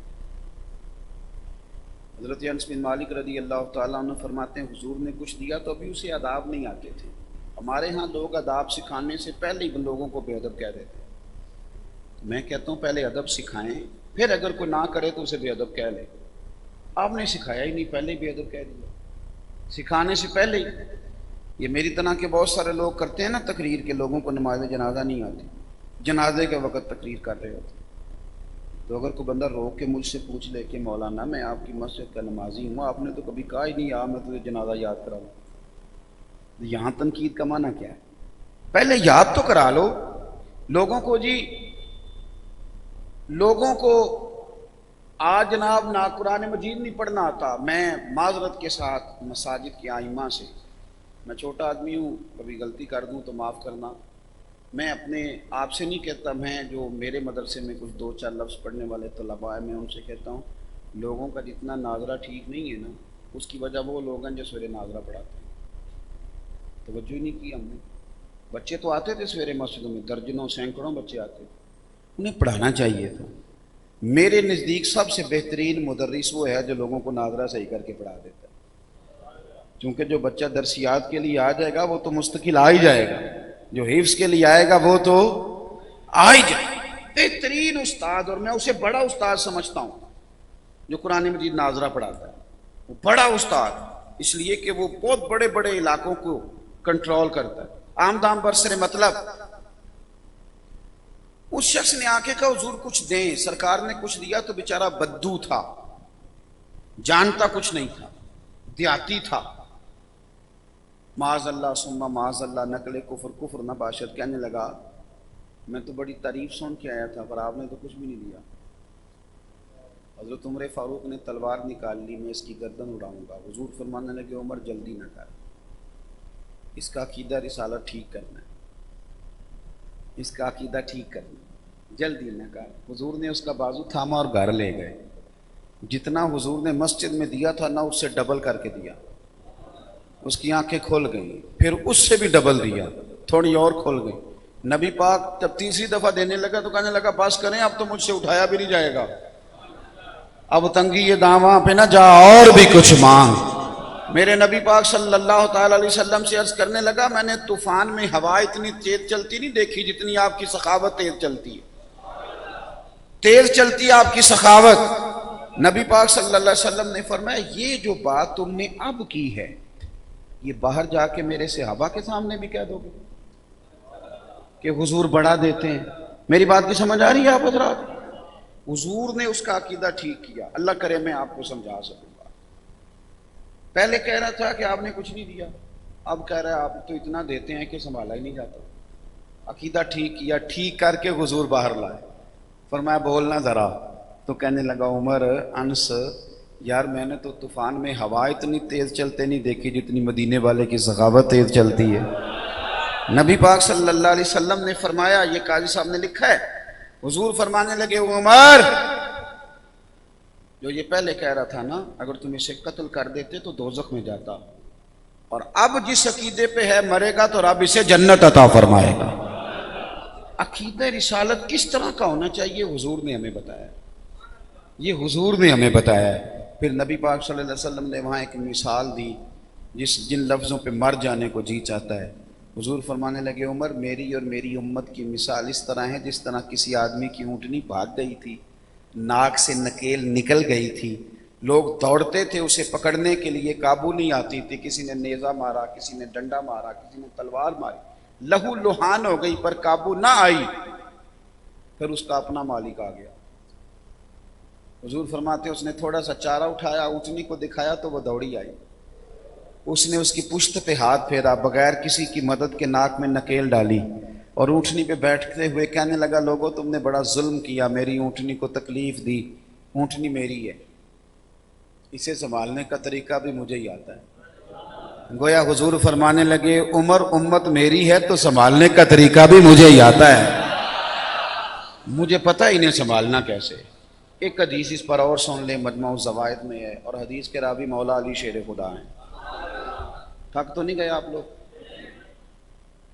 حضرت انس بن مالک رضی اللہ تعالیٰ عنہ فرماتے ہیں حضور نے کچھ دیا تو ابھی اسے آداب نہیں آتے تھے. ہمارے ہاں لوگ آداب سکھانے سے پہلے ہی لوگوں کو بے ادب کہہ دیتے ہیں. میں کہتا ہوں پہلے ادب سکھائیں، پھر اگر کوئی نہ کرے تو اسے بے ادب کہہ لے. آپ نے سکھایا ہی نہیں، پہلے ہی بے ادب کہہ دیا سکھانے سے پہلے ہی. یہ میری طرح کے بہت سارے لوگ کرتے ہیں نا تقریر کے، لوگوں کو نماز جنازہ نہیں آتی، جنازے کے وقت تقریر کر رہے ہوتے. تو اگر کوئی بندہ روک کے مجھ سے پوچھ لے کہ مولانا میں آپ کی مسجد کا نمازی ہوں، آپ نے تو کبھی کہا ہی نہیں میں تجھے جنازہ یاد کراؤں، یہاں تنقید کا معنی کیا ہے؟ پہلے یاد تو کرا لو لوگوں کو. جی لوگوں کو آج جناب نہ قرآن مجید نہیں پڑھنا آتا. میں معذرت کے ساتھ مساجد کے ائمہ سے میں چھوٹا آدمی ہوں، کبھی غلطی کر دوں تو معاف کرنا۔ میں اپنے آپ سے نہیں کہتا، میں جو میرے مدرسے میں کچھ دو چار لفظ پڑھنے والے طلباء ہیں، میں ان سے کہتا ہوں لوگوں کا جتنا ناظرہ ٹھیک نہیں ہے نا، اس کی وجہ وہ لوگ ہیں جو سویرے ناظرہ پڑھاتے ہیں۔ توجہ ہی نہیں کی ہم نے۔ بچے تو آتے تھے سویرے مسجدوں میں، درجنوں سینکڑوں بچے آتے تھے، انہیں پڑھانا چاہیے تھا۔ میرے نزدیک سب سے بہترین مدرس وہ ہے جو لوگوں کو ناظرہ صحیح کر کے پڑھا دیتا ہے، کیونکہ جو بچہ درسیات کے لیے آ جائے گا وہ تو مستقل آ ہی جائے گا، جو حفظ کے لیے آئے گا وہ تو آ ہی جائے گا۔ بہترین استاد، اور میں اسے بڑا استاد سمجھتا ہوں جو قرآن مجید ناظرہ پڑھاتا ہے، وہ بڑا استاد اس لیے کہ وہ بہت بڑے بڑے علاقوں کو کنٹرول کرتا ہے۔ عام دام برسر مطلب اس شخص نے آ کے کہا حضور کچھ دیں، سرکار نے کچھ دیا تو بیچارہ بدو تھا، جانتا کچھ نہیں تھا، دیہاتی تھا، معاذ اللہ ثم معاذ اللہ نقل کفر کفر نہ باشد، کہنے لگا میں تو بڑی تعریف سن کے آیا تھا پر آپ نے تو کچھ بھی نہیں دیا۔ حضرت عمر فاروق نے تلوار نکال لی، میں اس کی گردن اڑاؤں گا۔ حضور فرمانے لگے عمر جلدی نہ کر، اس کا عقیدہ رسالت ٹھیک کرنا ہے، اس کا عقیدہ ٹھیک کرنا ہے، جلدی نہ کر۔ حضور نے اس کا بازو تھاما اور گھر لے گئے۔ جتنا حضور نے مسجد میں دیا تھا نہ اس سے ڈبل کر کے دیا، اس کی آنکھیں کھل گئیں، پھر اس سے بھی ڈبل دیا، تھوڑی اور کھل گئی۔ نبی پاک جب تیسری دفعہ دینے لگا تو کہنے لگا بس کریں، اب تو مجھ سے اٹھایا بھی نہیں جائے گا، اب تنگی یہ داماں پہ نہ جا اور بھی کچھ مانگ۔ میرے نبی پاک صلی اللہ تعالی علیہ وسلم سے عرض کرنے لگا میں نے طوفان میں ہوا اتنی تیز چلتی نہیں دیکھی جتنی آپ کی سخاوت تیز چلتی ہے، تیز چلتی ہے آپ کی سخاوت۔ نبی پاک صلی اللہ علیہ وسلم نے فرمایا یہ جو بات تم نے اب کی ہے یہ باہر جا کے میرے صحابہ کے سامنے بھی کہہ دو گے کہ حضور بڑھا دیتے ہیں؟ میری بات کی سمجھ آ رہی ہے آپ حضرات؟ حضور نے اس کا عقیدہ ٹھیک کیا، اللہ کرے میں آپ کو سمجھا سکوں گا۔ پہلے کہہ رہا تھا کہ آپ نے کچھ نہیں دیا، اب کہہ رہا ہے آپ تو اتنا دیتے ہیں کہ سنبھالا ہی نہیں جاتا۔ عقیدہ ٹھیک کیا، ٹھیک کر کے حضور باہر لائے، فرمایا بولنا ذرا، تو کہنے لگا عمر انس یار میں نے تو طوفان میں ہوا اتنی تیز چلتے نہیں دیکھی جتنی مدینے والے کی سخاوت تیز چلتی ہے۔ نبی پاک صلی اللہ علیہ وسلم نے فرمایا، یہ قاضی صاحب نے لکھا ہے، حضور فرمانے لگے عمر جو یہ پہلے کہہ رہا تھا نا اگر تم اسے قتل کر دیتے تو دوزخ میں جاتا، اور اب جس عقیدے پہ ہے مرے گا تو رب اسے جنت عطا فرمائے گا۔ عقیدہ رسالت کس طرح کا ہونا چاہیے حضور نے ہمیں بتایا، یہ حضور نے ہمیں بتایا ہے۔ پھر نبی پاک صلی اللہ علیہ وسلم نے وہاں ایک مثال دی جن لفظوں پہ مر جانے کو جی چاہتا ہے۔ حضور فرمانے لگے عمر میری اور میری امت کی مثال اس طرح ہے جس طرح کسی آدمی کی اونٹنی بھاگ گئی تھی، ناک سے نکیل نکل گئی تھی، لوگ دوڑتے تھے اسے پکڑنے کے لیے، قابو نہیں آتی تھی، کسی نے نیزہ مارا، کسی نے ڈنڈا مارا، کسی نے تلوار ماری، لہو لہان ہو گئی پر قابو نہ آئی، پھر اس کا اپنا مالک آ گیا۔ حضور فرماتے اس نے تھوڑا سا چارہ اٹھایا، اونٹنی کو دکھایا تو وہ دوڑی آئی، اس نے اس کی پشت پہ ہاتھ پھیرا، بغیر کسی کی مدد کے ناک میں نکیل ڈالی، اور اونٹنی پہ بیٹھتے ہوئے کہنے لگا لوگو تم نے بڑا ظلم کیا، میری اونٹنی کو تکلیف دی، اونٹنی میری ہے، اسے سنبھالنے کا طریقہ بھی مجھے ہی آتا ہے۔ گویا حضور فرمانے لگے عمر امت میری ہے تو سنبھالنے کا طریقہ بھی مجھے ہی آتا ہے، مجھے پتہ انہیں سنبھالنا کیسے۔ ایک حدیث اس پر اور سن لیں، مجموع الزوائد میں ہے، اور حدیث کے راوی مولا علی شیر خدا ہیں۔ تھک تو نہیں گئے آپ لوگ؟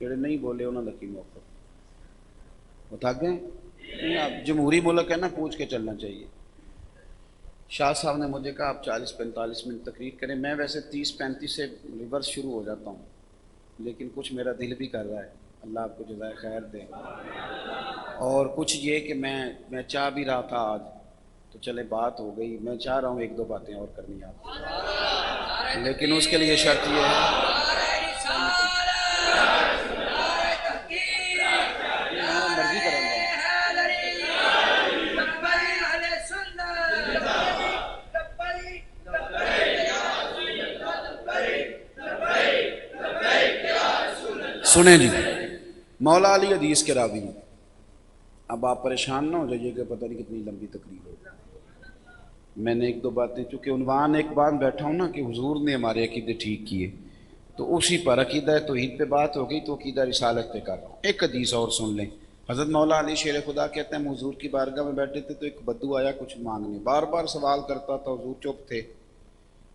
جڑے نہیں بولے انہوں نے کی موقع، وہ تھک گئے نہیں؟ آپ جمہوری ملک ہے نا، پوچھ کے چلنا چاہیے۔ شاہ صاحب نے مجھے کہا آپ 40-45 منٹ تقریر کریں، میں ویسے 30-35 سے ریورس شروع ہو جاتا ہوں، لیکن کچھ میرا دل بھی کر رہا ہے، اللہ آپ کو جزائے خیر دے۔ اور کچھ یہ کہ میں چاہ بھی رہا تھا آج تو چلے بات ہو گئی، میں چاہ رہا ہوں ایک دو باتیں اور کرنی آپ، لیکن اس کے لیے شرط یہ ہے مرضی کروں گا۔ سنیں جی، مولا علی حدیث کے راوی ہیں۔ اب آپ پریشان نہ ہو جائیے کہ پتہ نہیں کتنی لمبی تقریر ہو، میں نے ایک دو باتیں، چونکہ عنوان ایک بات بیٹھا ہوں نا کہ حضور نے ہمارے عقیدے ٹھیک کیے، تو اسی پر عقیدہ توحید پہ بات ہو گئی تو عقیدہ رسالت پہ کر رہا ہوں۔ ایک حدیث اور سن لیں۔ حضرت مولا علی شیر خدا کہتے ہیں حضور کی بارگاہ میں بیٹھے تھے تو ایک بدو آیا کچھ مانگنے، بار بار سوال کرتا تھا، حضور چپ تھے۔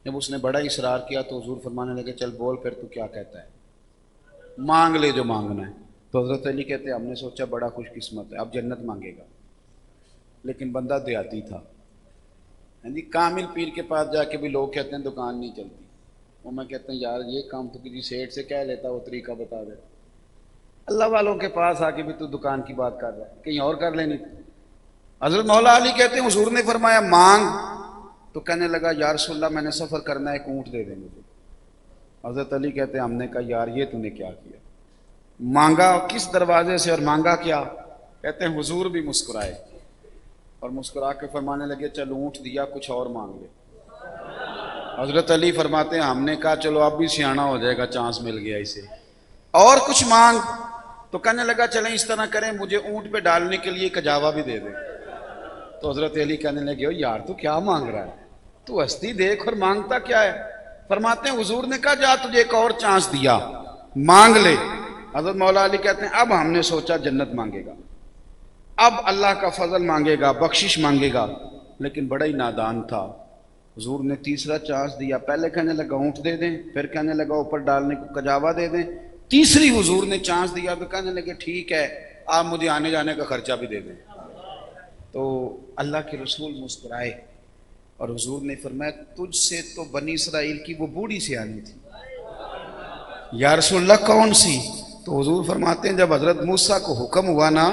جب اس نے بڑا اصرار کیا تو حضور فرمانے لگے چل بول پھر تو کیا کہتا ہے، مانگ لے جو مانگنا ہے۔ تو حضرت علی کہتے ہیں ہم نے سوچا بڑا خوش قسمت ہے، اب جنت مانگے گا، لیکن بندہ دیہاتی تھا۔ جی کامل پیر کے پاس جا کے بھی لوگ کہتے ہیں دکان نہیں چلتی، وہ میں کہتا ہوں یار یہ کام تو کسی سیٹ سے کہہ لیتا، وہ طریقہ بتا دے۔ اللہ والوں کے پاس آ کے بھی تو دکان کی بات کر رہا ہے، کہیں اور کر لینی تھی۔ حضرت مولا علی کہتے ہیں حضور نے فرمایا مانگ، تو کہنے لگا یا رسول اللہ میں نے سفر کرنا ہے، ایک اونٹ دے دیں مجھے۔ حضرت علی کہتے ہیں ہم نے کہا یار یہ تو نے کیا کیا، مانگا کس دروازے سے اور مانگا کیا؟ کہتے ہیں حضور بھی مسکرائے اور مسکرا کے فرمانے لگے چل اونٹ دیا، کچھ اور مانگ لے۔ حضرت علی فرماتے ہیں ہم نے کہا چلو اب بھی سیانا ہو جائے گا، چانس مل گیا اسے، اور کچھ مانگ۔ تو کہنے لگا چلیں اس طرح کریں مجھے اونٹ پہ ڈالنے کے لیے کجاوا بھی دے دیں۔ تو حضرت علی کہنے لگے او یار تو کیا مانگ رہا ہے، تو ہستی دیکھ اور مانگتا کیا ہے؟ فرماتے ہیں حضور نے کہا جا تجھے ایک اور چانس دیا، مانگ لے۔ حضرت مولا علی کہتے ہیں اب ہم نے سوچا جنت مانگے گا، اب اللہ کا فضل مانگے گا، بخشش مانگے گا، لیکن بڑا ہی نادان تھا۔ حضور نے تیسرا چانس دیا، پہلے کہنے لگا اونٹ دے دیں، پھر کہنے لگا اوپر ڈالنے کو کجاوا دے دیں، تیسری حضور نے چانس دیا تو کہنے لگے ٹھیک ہے آپ مجھے آنے جانے کا خرچہ بھی دے دیں۔ تو اللہ کے رسول مسکرائے اور حضور نے فرمایا تجھ سے تو بنی اسرائیل کی وہ بوڑھی سی آنی تھی۔ یا رسول اللہ کون سی؟ تو حضور فرماتے ہیں جب حضرت موسیٰ کو حکم ہوا نا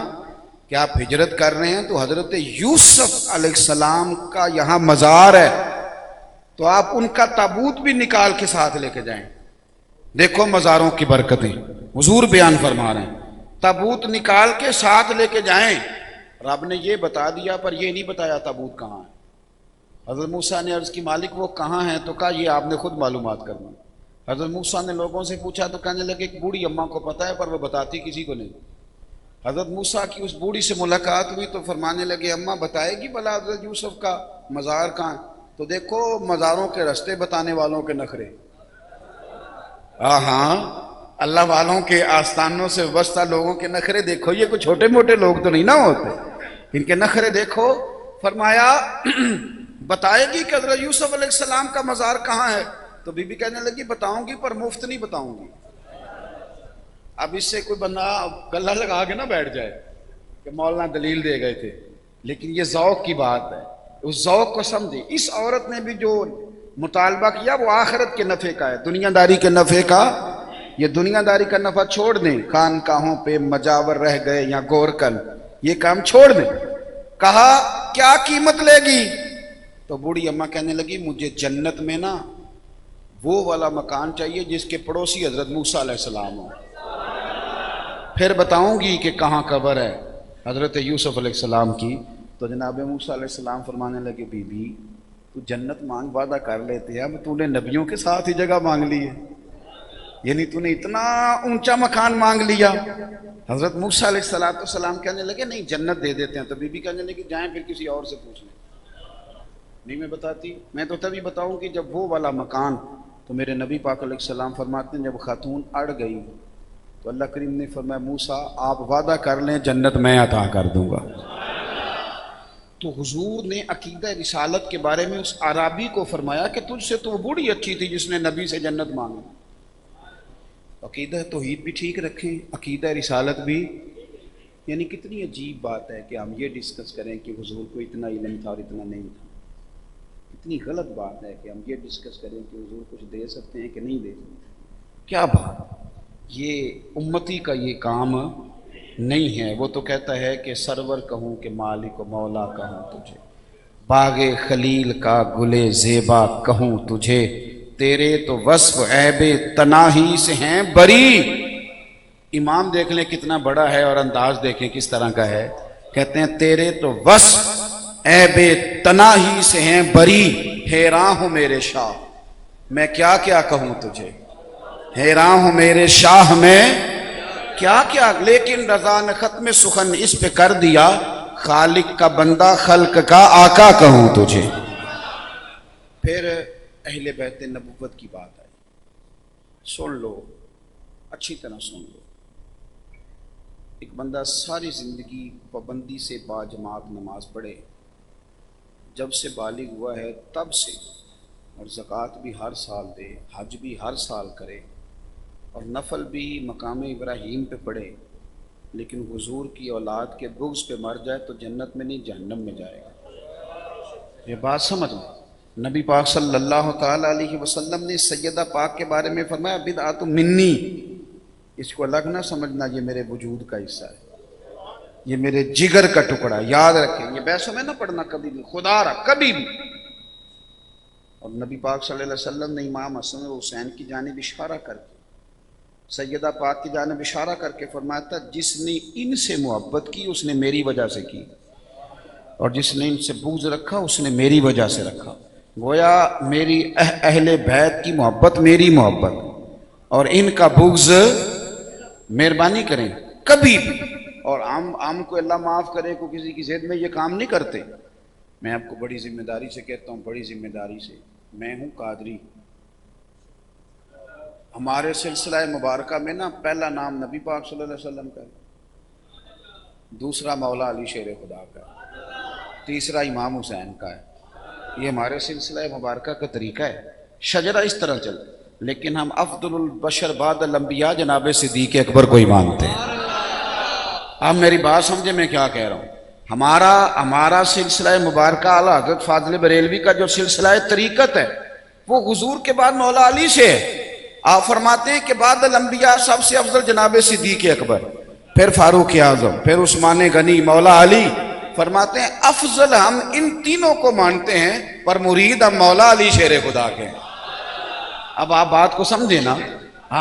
کہ آپ ہجرت کر رہے ہیں تو حضرت یوسف علیہ السلام کا یہاں مزار ہے، تو آپ ان کا تابوت بھی نکال کے ساتھ لے کے جائیں۔ دیکھو مزاروں کی برکتیں حضور بیان فرما رہے ہیں، تابوت نکال کے ساتھ لے کے جائیں۔ رب نے یہ بتا دیا پر یہ نہیں بتایا تابوت کہاں ہے۔ حضرت موسیٰ نے عرض کی مالک وہ کہاں ہے؟ تو کہا یہ آپ نے خود معلومات کرنا۔ حضرت موسیٰ نے لوگوں سے پوچھا تو کہنے لگے ایک بوڑھی اماں کو پتہ ہے پر وہ بتاتی کسی کو نہیں۔ حضرت موسیٰ کی اس بوڑھی سے ملاقات ہوئی تو فرمانے لگے اماں بتائے گی بھلا حضرت یوسف کا مزار کہاں ہے؟ تو دیکھو مزاروں کے رستے بتانے والوں کے نخرے، ہاں اللہ والوں کے آستانوں سے وابستہ لوگوں کے نخرے دیکھو، یہ کوئی چھوٹے موٹے لوگ تو نہیں نہ ہوتے، ان کے نخرے دیکھو۔ فرمایا بتائے گی کہ حضرت یوسف علیہ السلام کا مزار کہاں ہے؟ تو بی بی کہنے لگی بتاؤں گی پر مفت نہیں بتاؤں گی۔ اب اس سے کوئی بندہ گلہ لگا کے نہ بیٹھ جائے کہ مولانا دلیل دے گئے تھے، لیکن یہ ذوق کی بات ہے، اس ذوق کو سمجھے۔ اس عورت نے بھی جو مطالبہ کیا وہ آخرت کے نفع کا ہے، دنیا داری کے نفع کا۔ یہ دنیا داری کا نفع چھوڑ دیں، خانقاہوں پہ مجاور رہ گئے یا گورکن، یہ کام چھوڑ دیں۔ کہا کیا قیمت لے گی؟ تو بوڑھی اماں کہنے لگی مجھے جنت میں نا وہ والا مکان چاہیے جس کے پڑوسی حضرت موسیٰ علیہ السلام ہو، پھر بتاؤں گی کہ کہاں قبر ہے حضرت یوسف علیہ السلام کی۔ تو جناب موسیٰ علیہ السلام فرمانے لگے بی بی تو جنت مانگ وعدہ کر لیتے ہیں، اب تو نے نبیوں کے ساتھ ہی جگہ مانگ لی ہے، یعنی تو نے اتنا اونچا مکان مانگ لیا۔ حضرت موسیٰ علیہ السلام کہنے لگے نہیں جنت دے دیتے ہیں۔ تو بی بی کہنے لگے جائیں پھر کسی اور سے پوچھ لیں، نہیں میں بتاتی، میں تو تبھی بتاؤں کہ جب وہ والا مکان۔ تو میرے نبی پاک علیہ السلام فرماتے ہیں جب خاتون اڑ گئی تو اللہ کریم نے فرمایا موسیٰ آپ وعدہ کر لیں جنت میں عطا کر دوں گا۔ تو حضور نے عقیدہ رسالت کے بارے میں اس عرابی کو فرمایا کہ تجھ سے تو وہ بوڑھی اچھی تھی جس نے نبی سے جنت مانگی۔ عقیدہ توحید بھی ٹھیک رکھیں، عقیدہ رسالت بھی، یعنی کتنی عجیب بات ہے کہ ہم یہ ڈسکس کریں کہ حضور کو اتنا علم تھا اور اتنا نہیں تھا۔ اتنی غلط بات ہے کہ ہم یہ ڈسکس کریں کہ حضور کچھ دے سکتے ہیں کہ نہیں دے سکتے۔ کیا بات، یہ امتی کا یہ کام نہیں ہے۔ وہ تو کہتا ہے کہ سرور کہوں کہ مالک و مولا کہوں تجھے، باغ خلیل کا گلے زیبا کہوں تجھے، تیرے تو وصف عیب تناہی سے ہیں بری۔ امام دیکھ لیں کتنا بڑا ہے اور انداز دیکھیں کس طرح کا ہے، کہتے ہیں تیرے تو وصف عیب تناہی سے ہیں بری، حیراں ہوں میرے شاہ میں کیا کیا کہوں تجھے، حیراں ہوں میرے شاہ میں کیا کیا، لیکن رضا نے ختم سخن اس پہ کر دیا، خالق کا بندہ خلق کا آقا کہوں تجھے۔ پھر اہل بیت نبوت کی بات آئی، سن لو، اچھی طرح سن لو. ایک بندہ ساری زندگی پابندی سے باجماعت نماز پڑھے، جب سے بالغ ہوا ہے تب سے، اور زکوٰۃ بھی ہر سال دے، حج بھی ہر سال کرے، اور نفل بھی مقام ابراہیم پہ پڑھے، لیکن حضور کی اولاد کے بغض پہ مر جائے تو جنت میں نہیں جہنم میں جائے گا. یہ بات سمجھ لیں. نبی پاک صلی اللہ تعالی علیہ وسلم نے سیدہ پاک کے بارے میں فرمایا بدعت منی، اس کو الگ نہ سمجھنا، یہ میرے وجود کا حصہ ہے، یہ میرے جگر کا ٹکڑا. یاد رکھیں، یہ بحثوں میں نہ پڑھنا کبھی بھی، خدا رہا کبھی بھی. اور نبی پاک صلی اللہ علیہ وسلم نے امام حسن اور حسین کی جانب اشارہ کر کے، سیدہ پاک کی جانب اشارہ کر کے فرمایا تھا جس نے ان سے محبت کی اس نے میری وجہ سے کی، اور جس نے ان سے بغض رکھا اس نے میری وجہ سے رکھا. گویا میری اہل بیت کی محبت میری محبت، اور ان کا بغض مہربانی کریں کبھی بھی. اور ہم کو اللہ معاف کرے کو کسی کی ضد میں یہ کام نہیں کرتے. میں آپ کو بڑی ذمہ داری سے کہتا ہوں، بڑی ذمہ داری سے، میں ہوں قادری. ہمارے سلسلہ مبارکہ میں نا پہلا نام نبی پاک صلی اللہ علیہ وسلم کا ہے، دوسرا مولا علی شیر خدا کا ہے، تیسرا امام حسین کا ہے. یہ ہمارے سلسلہ مبارکہ کا طریقہ ہے. شجرہ اس طرح چل، لیکن ہم افضل البشر بعد الانبیاء جناب صدیق اکبر کو ہی مانتے ہیں. اب میری بات سمجھے میں کیا کہہ رہا ہوں. ہمارا سلسلہ مبارکہ اعلیٰ حضرت فاضل بریلوی کا جو سلسلہ طریقت ہے وہ حضور کے بعد مولا علی سے ہے. آپ فرماتے ہیں کہ بعد الانبیاء سب سے افضل جناب صدیق اکبر، پھر فاروق اعظم، پھر عثمان غنی، مولا علی. فرماتے ہیں افضل ہم ان تینوں کو مانتے ہیں، پر مرید ہم مولا علی شیر خدا کے ہیں. اب آپ بات کو سمجھیں نا،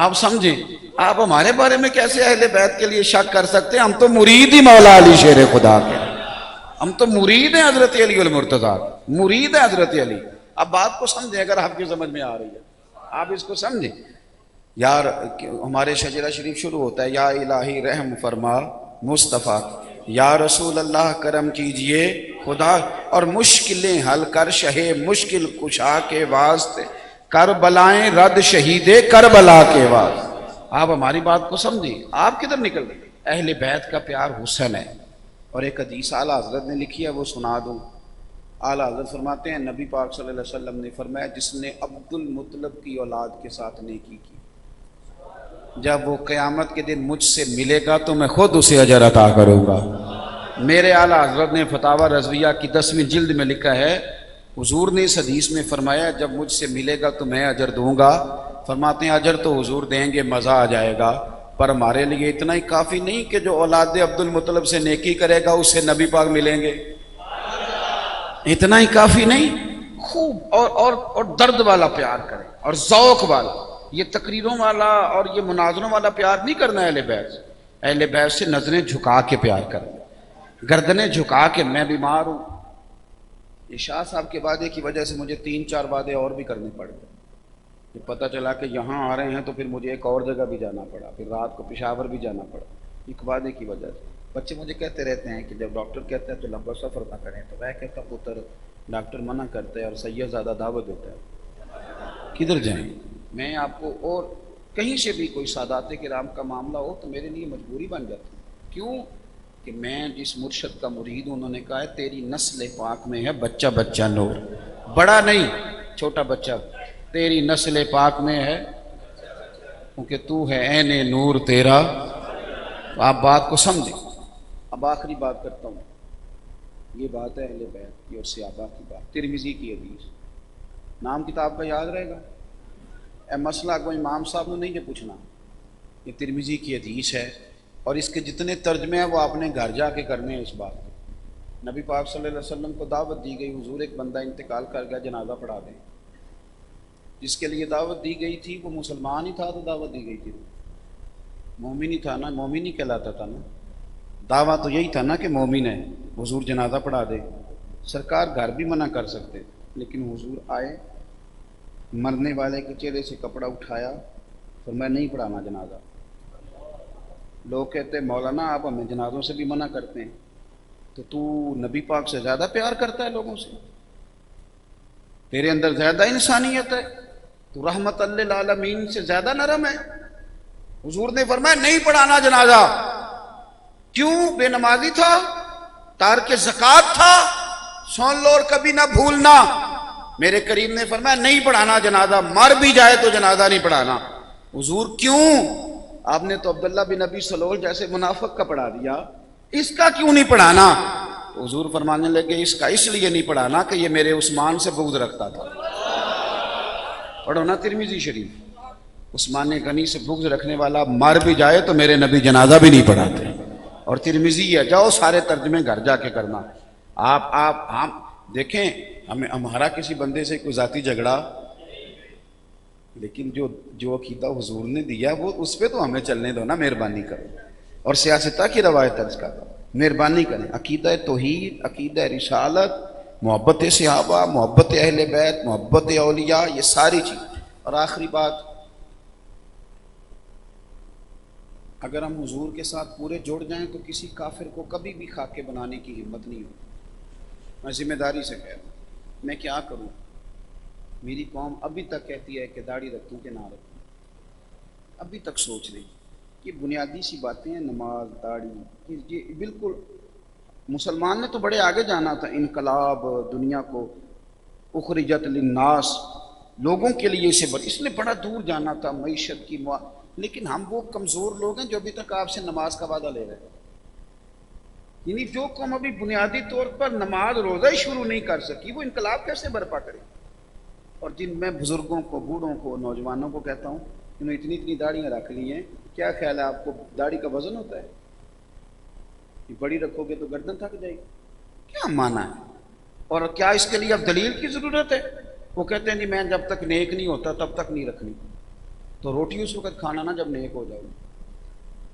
آپ سمجھیں. آپ ہمارے بارے میں کیسے اہل بیت کے لیے شک کر سکتے ہیں؟ ہم تو مرید ہی مولا علی شیر خدا کے ہیں، ہم تو مرید ہیں حضرت علی المرتضیٰ، مرید ہیں حضرت علی. اب بات کو سمجھیں، اگر آپ کی سمجھ میں آ رہی ہے آپ اس کو سمجھیں. یار ہمارے شجرہ شریف شروع ہوتا ہے یا الہی رحم فرما مصطفیٰ، یا رسول اللہ کرم کیجئے خدا، اور مشکلیں حل کر شہ مشکل کشا کے واسطے، کربلائیں رد شہید کربلا کے واسطے. آپ ہماری بات کو سمجھیں. آپ کدھر نکل گئے؟ اہل بیت کا پیار حسن ہے. اور ایک حدیث اعلیٰ حضرت نے لکھی ہے، وہ سنا دوں. اعلیٰ حضرت فرماتے ہیں نبی پاک صلی اللہ علیہ وسلم نے فرمایا جس نے عبد المطلب کی اولاد کے ساتھ نیکی کی، جب وہ قیامت کے دن مجھ سے ملے گا تو میں خود اسے اجر عطا کروں گا. میرے اعلیٰ حضرت نے فتاوی رضویہ کی 10ویں جلد میں لکھا ہے، حضور نے اس حدیث میں فرمایا جب مجھ سے ملے گا تو میں اجر دوں گا. فرماتے ہیں اجر تو حضور دیں گے، مزہ آ جائے گا، پر ہمارے لیے اتنا ہی کافی نہیں کہ جو اولاد عبد المطلب سے نیکی کرے گا اس سے نبی پاک ملیں گے. اتنا ہی کافی نہیں، خوب اور درد والا پیار کریں، اور ذوق والا. یہ تقریروں والا اور یہ مناظروں والا پیار نہیں کرنا. اہل بیت سے، اہل بیت سے نظریں جھکا کے پیار کریں، گردنیں جھکا کے. میں بیمار ہوں، یہ شاہ صاحب کے وعدے کی وجہ سے مجھے 3-4 وعدے اور بھی کرنے پڑ گئے. پھر پتہ چلا کہ یہاں آ رہے ہیں تو پھر مجھے ایک اور جگہ بھی جانا پڑا، پھر رات کو پشاور بھی جانا پڑا، ایک وعدے کی وجہ سے. بچے مجھے کہتے رہتے ہیں کہ جب ڈاکٹر کہتا ہے تو لمبا سفر نہ کریں، تو میں کہتا پتر ڈاکٹر منع کرتا ہے اور سید زیادہ دعوت دیتا ہے، کدھر جائیں؟ میں آپ کو، اور کہیں سے بھی کوئی سادات کرام کا معاملہ ہو تو میرے لیے مجبوری بن جاتی. کیوں کہ میں جس مرشد کا مرید ہوں، انہوں نے کہا ہے تیری نسل پاک میں ہے بچہ بچہ نور، بڑا نہیں چھوٹا بچہ، تیری نسل پاک میں ہے کیونکہ تو ہے عین نور تیرا. آپ بات کو سمجھیں. اب آخری بات کرتا ہوں، یہ بات ہے اہل بیت کی اور صحابہ کی بات. ترمذی کی حدیث، نام کتاب کا یاد رہے گا. اے مسئلہ کو امام صاحب نے نہیں جو پوچھنا، یہ ترمذی کی حدیث ہے، اور اس کے جتنے ترجمے ہیں وہ آپ نے گھر جا کے کرنے ہیں. اس بات کو نبی پاک صلی اللہ علیہ وسلم کو دعوت دی گئی، حضور ایک بندہ انتقال کر گیا، جنازہ پڑھا دیں. جس کے لیے دعوت دی گئی تھی وہ مسلمان ہی تھا تو دعوت دی گئی تھی، مومن ہی تھا نا، مومن ہی کہلاتا تھا نا. دعویٰ تو یہی تھا نا کہ مومن ہے، حضور جنازہ پڑھا دے. سرکار گھر بھی منع کر سکتے، لیکن حضور آئے، مرنے والے کے چہرے سے کپڑا اٹھایا، فرمایا نہیں پڑھانا جنازہ. لوگ کہتے ہیں مولانا آپ ہمیں جنازوں سے بھی منع کرتے ہیں، تو نبی پاک سے زیادہ پیار کرتا ہے لوگوں سے، تیرے اندر زیادہ انسانیت ہے، تو رحمت للعالمین سے زیادہ نرم ہے؟ حضور نے فرمایا نہیں پڑھانا جنازہ. کیوں؟ بے نمازی تھا، تارک زکات تھا، سن لو اور کبھی نہ بھولنا. میرے کریم نے فرمایا نہیں پڑھانا جنازہ، مر بھی جائے تو جنازہ نہیں پڑھانا. حضور کیوں؟ آپ نے تو عبداللہ بن ابی سلول جیسے منافق کا پڑھا دیا، اس کا کیوں نہیں پڑھانا؟ حضور فرمانے لگے اس کا اس لیے نہیں پڑھانا کہ یہ میرے عثمان سے بغض رکھتا تھا. پڑھو نا ترمذی شریف. عثمان غنی سے بغض رکھنے والا مر بھی جائے تو میرے نبی جنازہ بھی نہیں پڑھاتے. اور ترمذی ہے، جاؤ سارے ترجمے گھر جا کے کرنا. آپ ہم دیکھیں، ہمارا کسی بندے سے کوئی ذاتی جھگڑا، لیکن جو عقیدہ حضور نے دیا وہ اس پہ تو ہمیں چلنے دو نا، مہربانی کرو. اور سیاستہ کی روایت درج کرتا، مہربانی کریں. عقیدہ توحید، عقیدہ رسالت، محبت صحابہ، محبت اہل بیت، محبت اولیاء، یہ ساری چیز. اور آخری بات، اگر ہم حضور کے ساتھ پورے جڑ جائیں تو کسی کافر کو کبھی بھی خاکے بنانے کی ہمت نہیں ہوتی. میں ذمہ داری سے کہہ رہا ہوں. میں کیا کروں؟ میری قوم ابھی تک کہتی ہے کہ داڑھی رکھوں کہ نہ رکھوں، ابھی تک سوچ رہی. یہ بنیادی سی باتیں ہیں، نماز، داڑھی، یہ بالکل. مسلمان نے تو بڑے آگے جانا تھا. انقلاب دنیا کو، اخرجت للناس، لوگوں کے لیے اس نے بڑا دور جانا تھا، معیشت کی لیکن ہم وہ کمزور لوگ ہیں جو ابھی تک آپ سے نماز کا وعدہ لے رہے ہیں. یعنی جو قوم ابھی بنیادی طور پر نماز روزہ ہی شروع نہیں کر سکی، وہ انقلاب کیسے برپا کرے؟ اور جن میں بزرگوں کو، بوڑھوں کو، نوجوانوں کو کہتا ہوں، انہوں نے اتنی داڑیاں رکھ لی ہیں، کیا خیال ہے آپ کو داڑھی کا وزن ہوتا ہے؟ یہ بڑی رکھو گے تو گردن تھک جائے گی. کیا مانا ہے؟ اور کیا اس کے لیے اب دلیل کی ضرورت ہے؟ وہ کہتے ہیں نہیں میں جب تک نیک نہیں ہوتا تب تک نہیں رکھنی. تو روٹی اس وقت کھانا نا جب نیک ہو جاؤ،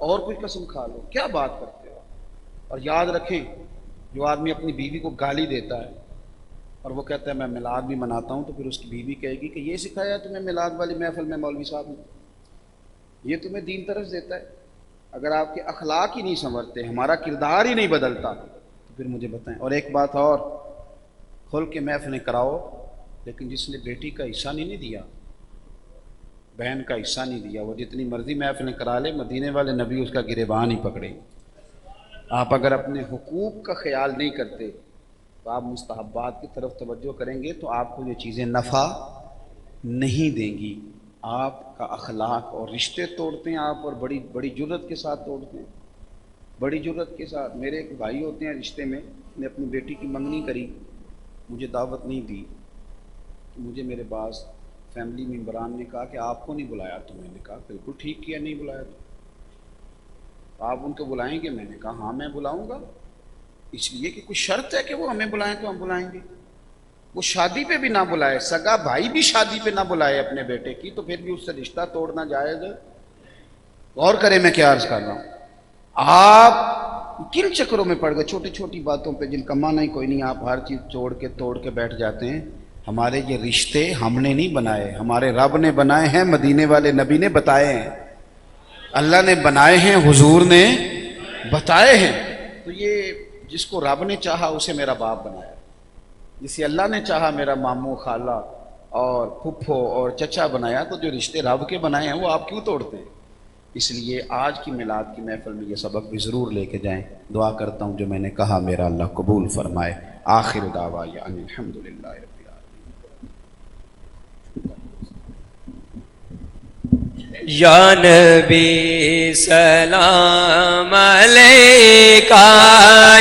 اور کوئی قسم کھا لو. کیا بات کرتے ہو؟ اور یاد رکھیں، جو آدمی اپنی بیوی کو گالی دیتا ہے اور وہ کہتا ہے میں میلاد بھی مناتا ہوں، تو پھر اس کی بیوی کہے گی کہ یہ سکھایا تمہیں میلاد والی محفل میں مولوی صاحب نے، یہ تمہیں دین طرف دیتا ہے. اگر آپ کے اخلاق ہی نہیں سنورتے، ہمارا کردار ہی نہیں بدلتا، تو پھر مجھے بتائیں. اور ایک بات اور، کھل کے محفلیں کراؤ، لیکن جس نے بیٹی کا حصہ نہیں دیا، بہن کا حصہ نہیں دیا، وہ جتنی مرضی محفلیں کرا لے، مدینے والے نبی اس کا گریبان ہی پکڑے. آپ اگر اپنے حقوق کا خیال نہیں کرتے تو آپ مستحبات کی طرف توجہ کریں گے تو آپ کو یہ چیزیں نفع نہیں دیں گی. آپ کا اخلاق اور رشتے توڑتے ہیں آپ، اور بڑی بڑی جرت کے ساتھ توڑتے ہیں، بڑی جرت کے ساتھ. میرے ایک بھائی ہوتے ہیں رشتے میں، نے اپنی بیٹی کی منگنی کری، مجھے دعوت نہیں دی. مجھے میرے بعض فیملی ممبران نے کہا کہ آپ کو نہیں بلایا. تو میں نے کہا بالکل ٹھیک کیا، نہیں بلایا تو آپ ان کو بلائیں گے؟ میں نے کہا ہاں میں بلاؤں گا، اس لیے کہ کچھ شرط ہے کہ وہ ہمیں بلائیں تو ہم بلائیں گے. وہ شادی پہ بھی نہ بلائے، سگا بھائی بھی شادی پہ نہ بلائے اپنے بیٹے کی، تو پھر بھی اس سے رشتہ توڑنا جائز ہے؟ غور کریں میں کیا عرض کر رہا ہوں. آپ کن چکروں میں پڑ گئے چھوٹی چھوٹی باتوں پہ جن کا معنی ہی کوئی نہیں. آپ ہر چیز توڑ کے بیٹھ جاتے ہیں. ہمارے یہ رشتے ہم نے نہیں بنائے، ہمارے رب نے بنائے ہیں، مدینے والے نبی نے بتائے ہیں، اللہ نے بنائے ہیں، حضور نے بتائے ہیں. تو یہ جس کو رب نے چاہا اسے میرا باپ بنایا، جسے اللہ نے چاہا میرا ماموں، خالہ اور پھپھو اور چچا بنایا. تو جو رشتے رب کے بنائے ہیں وہ آپ کیوں توڑتے ہیں؟ اس لیے آج کی میلاد کی محفل میں یہ سبق بھی ضرور لے کے جائیں. دعا کرتا ہوں جو میں نے کہا میرا اللہ قبول فرمائے. آخر دعوانا ان الحمدللہ رب العالمین. یا نبی سلام علیکہ،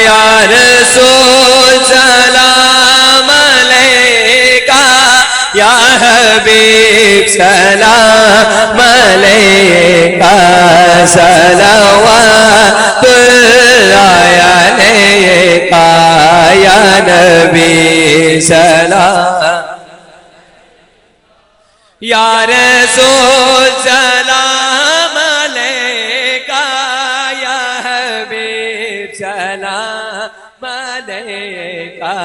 یا رسول سلام علیکہ، یا حبیب سلام علیکہ، صلوات اللہ علیکہ، یا نبی سلام، یا رسول سلام علیکہ، یا حبیب سلام علیکہ،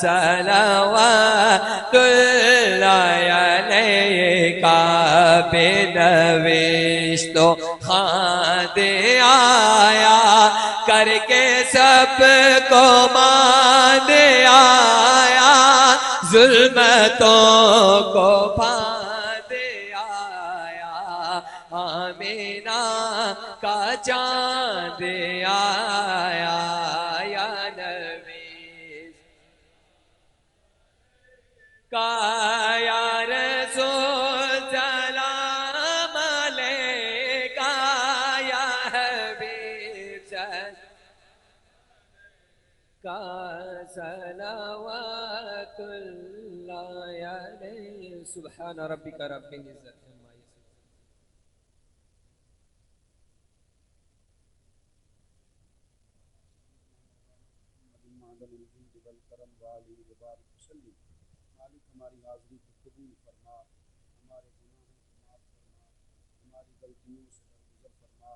صلوات اللہ علیکہ. بے نوشت و خواند آیا، کر کے سب کو ماند آیا، ظلمتوں کو پاند آمینہ کا چاند آیا یا نبی کا یا رسول سلام علیکہ یا حبیب کا صلوات اللہ علیہ سبحان ربک رب العزت عما یصفون. مالک ہماری حاضری کو قبول فرما، ہمارے گناہوں کو معاف فرما، ہماری غلطیوں سے درگزر فرما،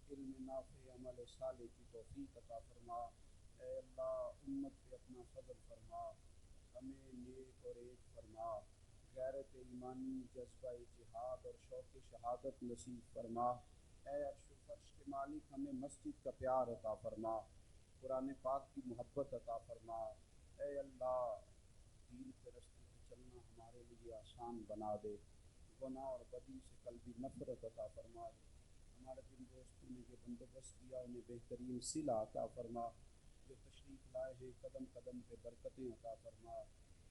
علم نافع عمل صالح کی توفیق عطا فرما. اے اللہ امت پہ اپنا فضل فرما، ہمیں نیک اور ایک فرما، غیرت ایمانی، جذبہ جہاد اور شوق شہادت نصیب فرما. اے عرش و فرش کے مالک ہمیں مسجد کا پیار عطا فرما، قرآن پاک کی محبت عطا فرما. اے اللہ دین کے رستے پہ چلنا ہمارے لیے آسان بنا دے، گناہ اور بدی سے قلبی نفرت عطا فرما دے. ہمارے دن دوستوں نے جو بندوبست کیا انہیں بہترین صلہ عطا فرما، جو تشریف لائے ہیں قدم قدم پہ برکتیں عطا فرما.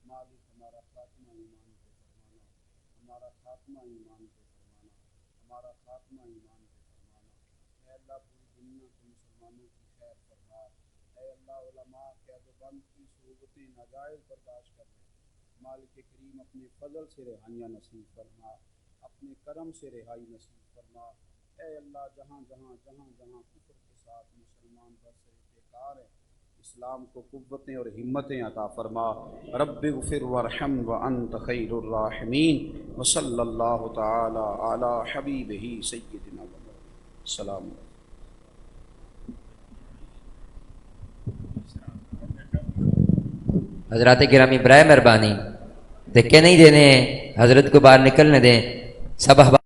مالک ہمارا خاتمہ ایمان پہ فرمانا، ہمارا خاتمہ ایمان پہ فرمانا، ہمارا خاتمہ ایمان پہ فرمانا. اے اللہ پوری دنیا کے مسلمانوں کی خیر فرما. اے اللہ علماء قید و بند کی صحبتیں ناجائز برداشت کر لیں. مالک کریم اپنے فضل سے رہائیاں نصیب فرما، اپنے کرم سے رہائی نصیب فرما. اے اللہ جہاں جہاں کفر کے ساتھ مسلمان برسر بیکار ہیں، اسلام کو قوتیں اور ہمتیں عطا فرما. رب اغفر وارحم وانت خیر الراحمین. وصلی اللہ تعالی علی حبیبہ سیدنا محمد. السلام علیکم. حضرات گرامی برائے مہربانی دھکے نہیں دینے ہیں، حضرت کو باہر نکلنے دیں. سب احباب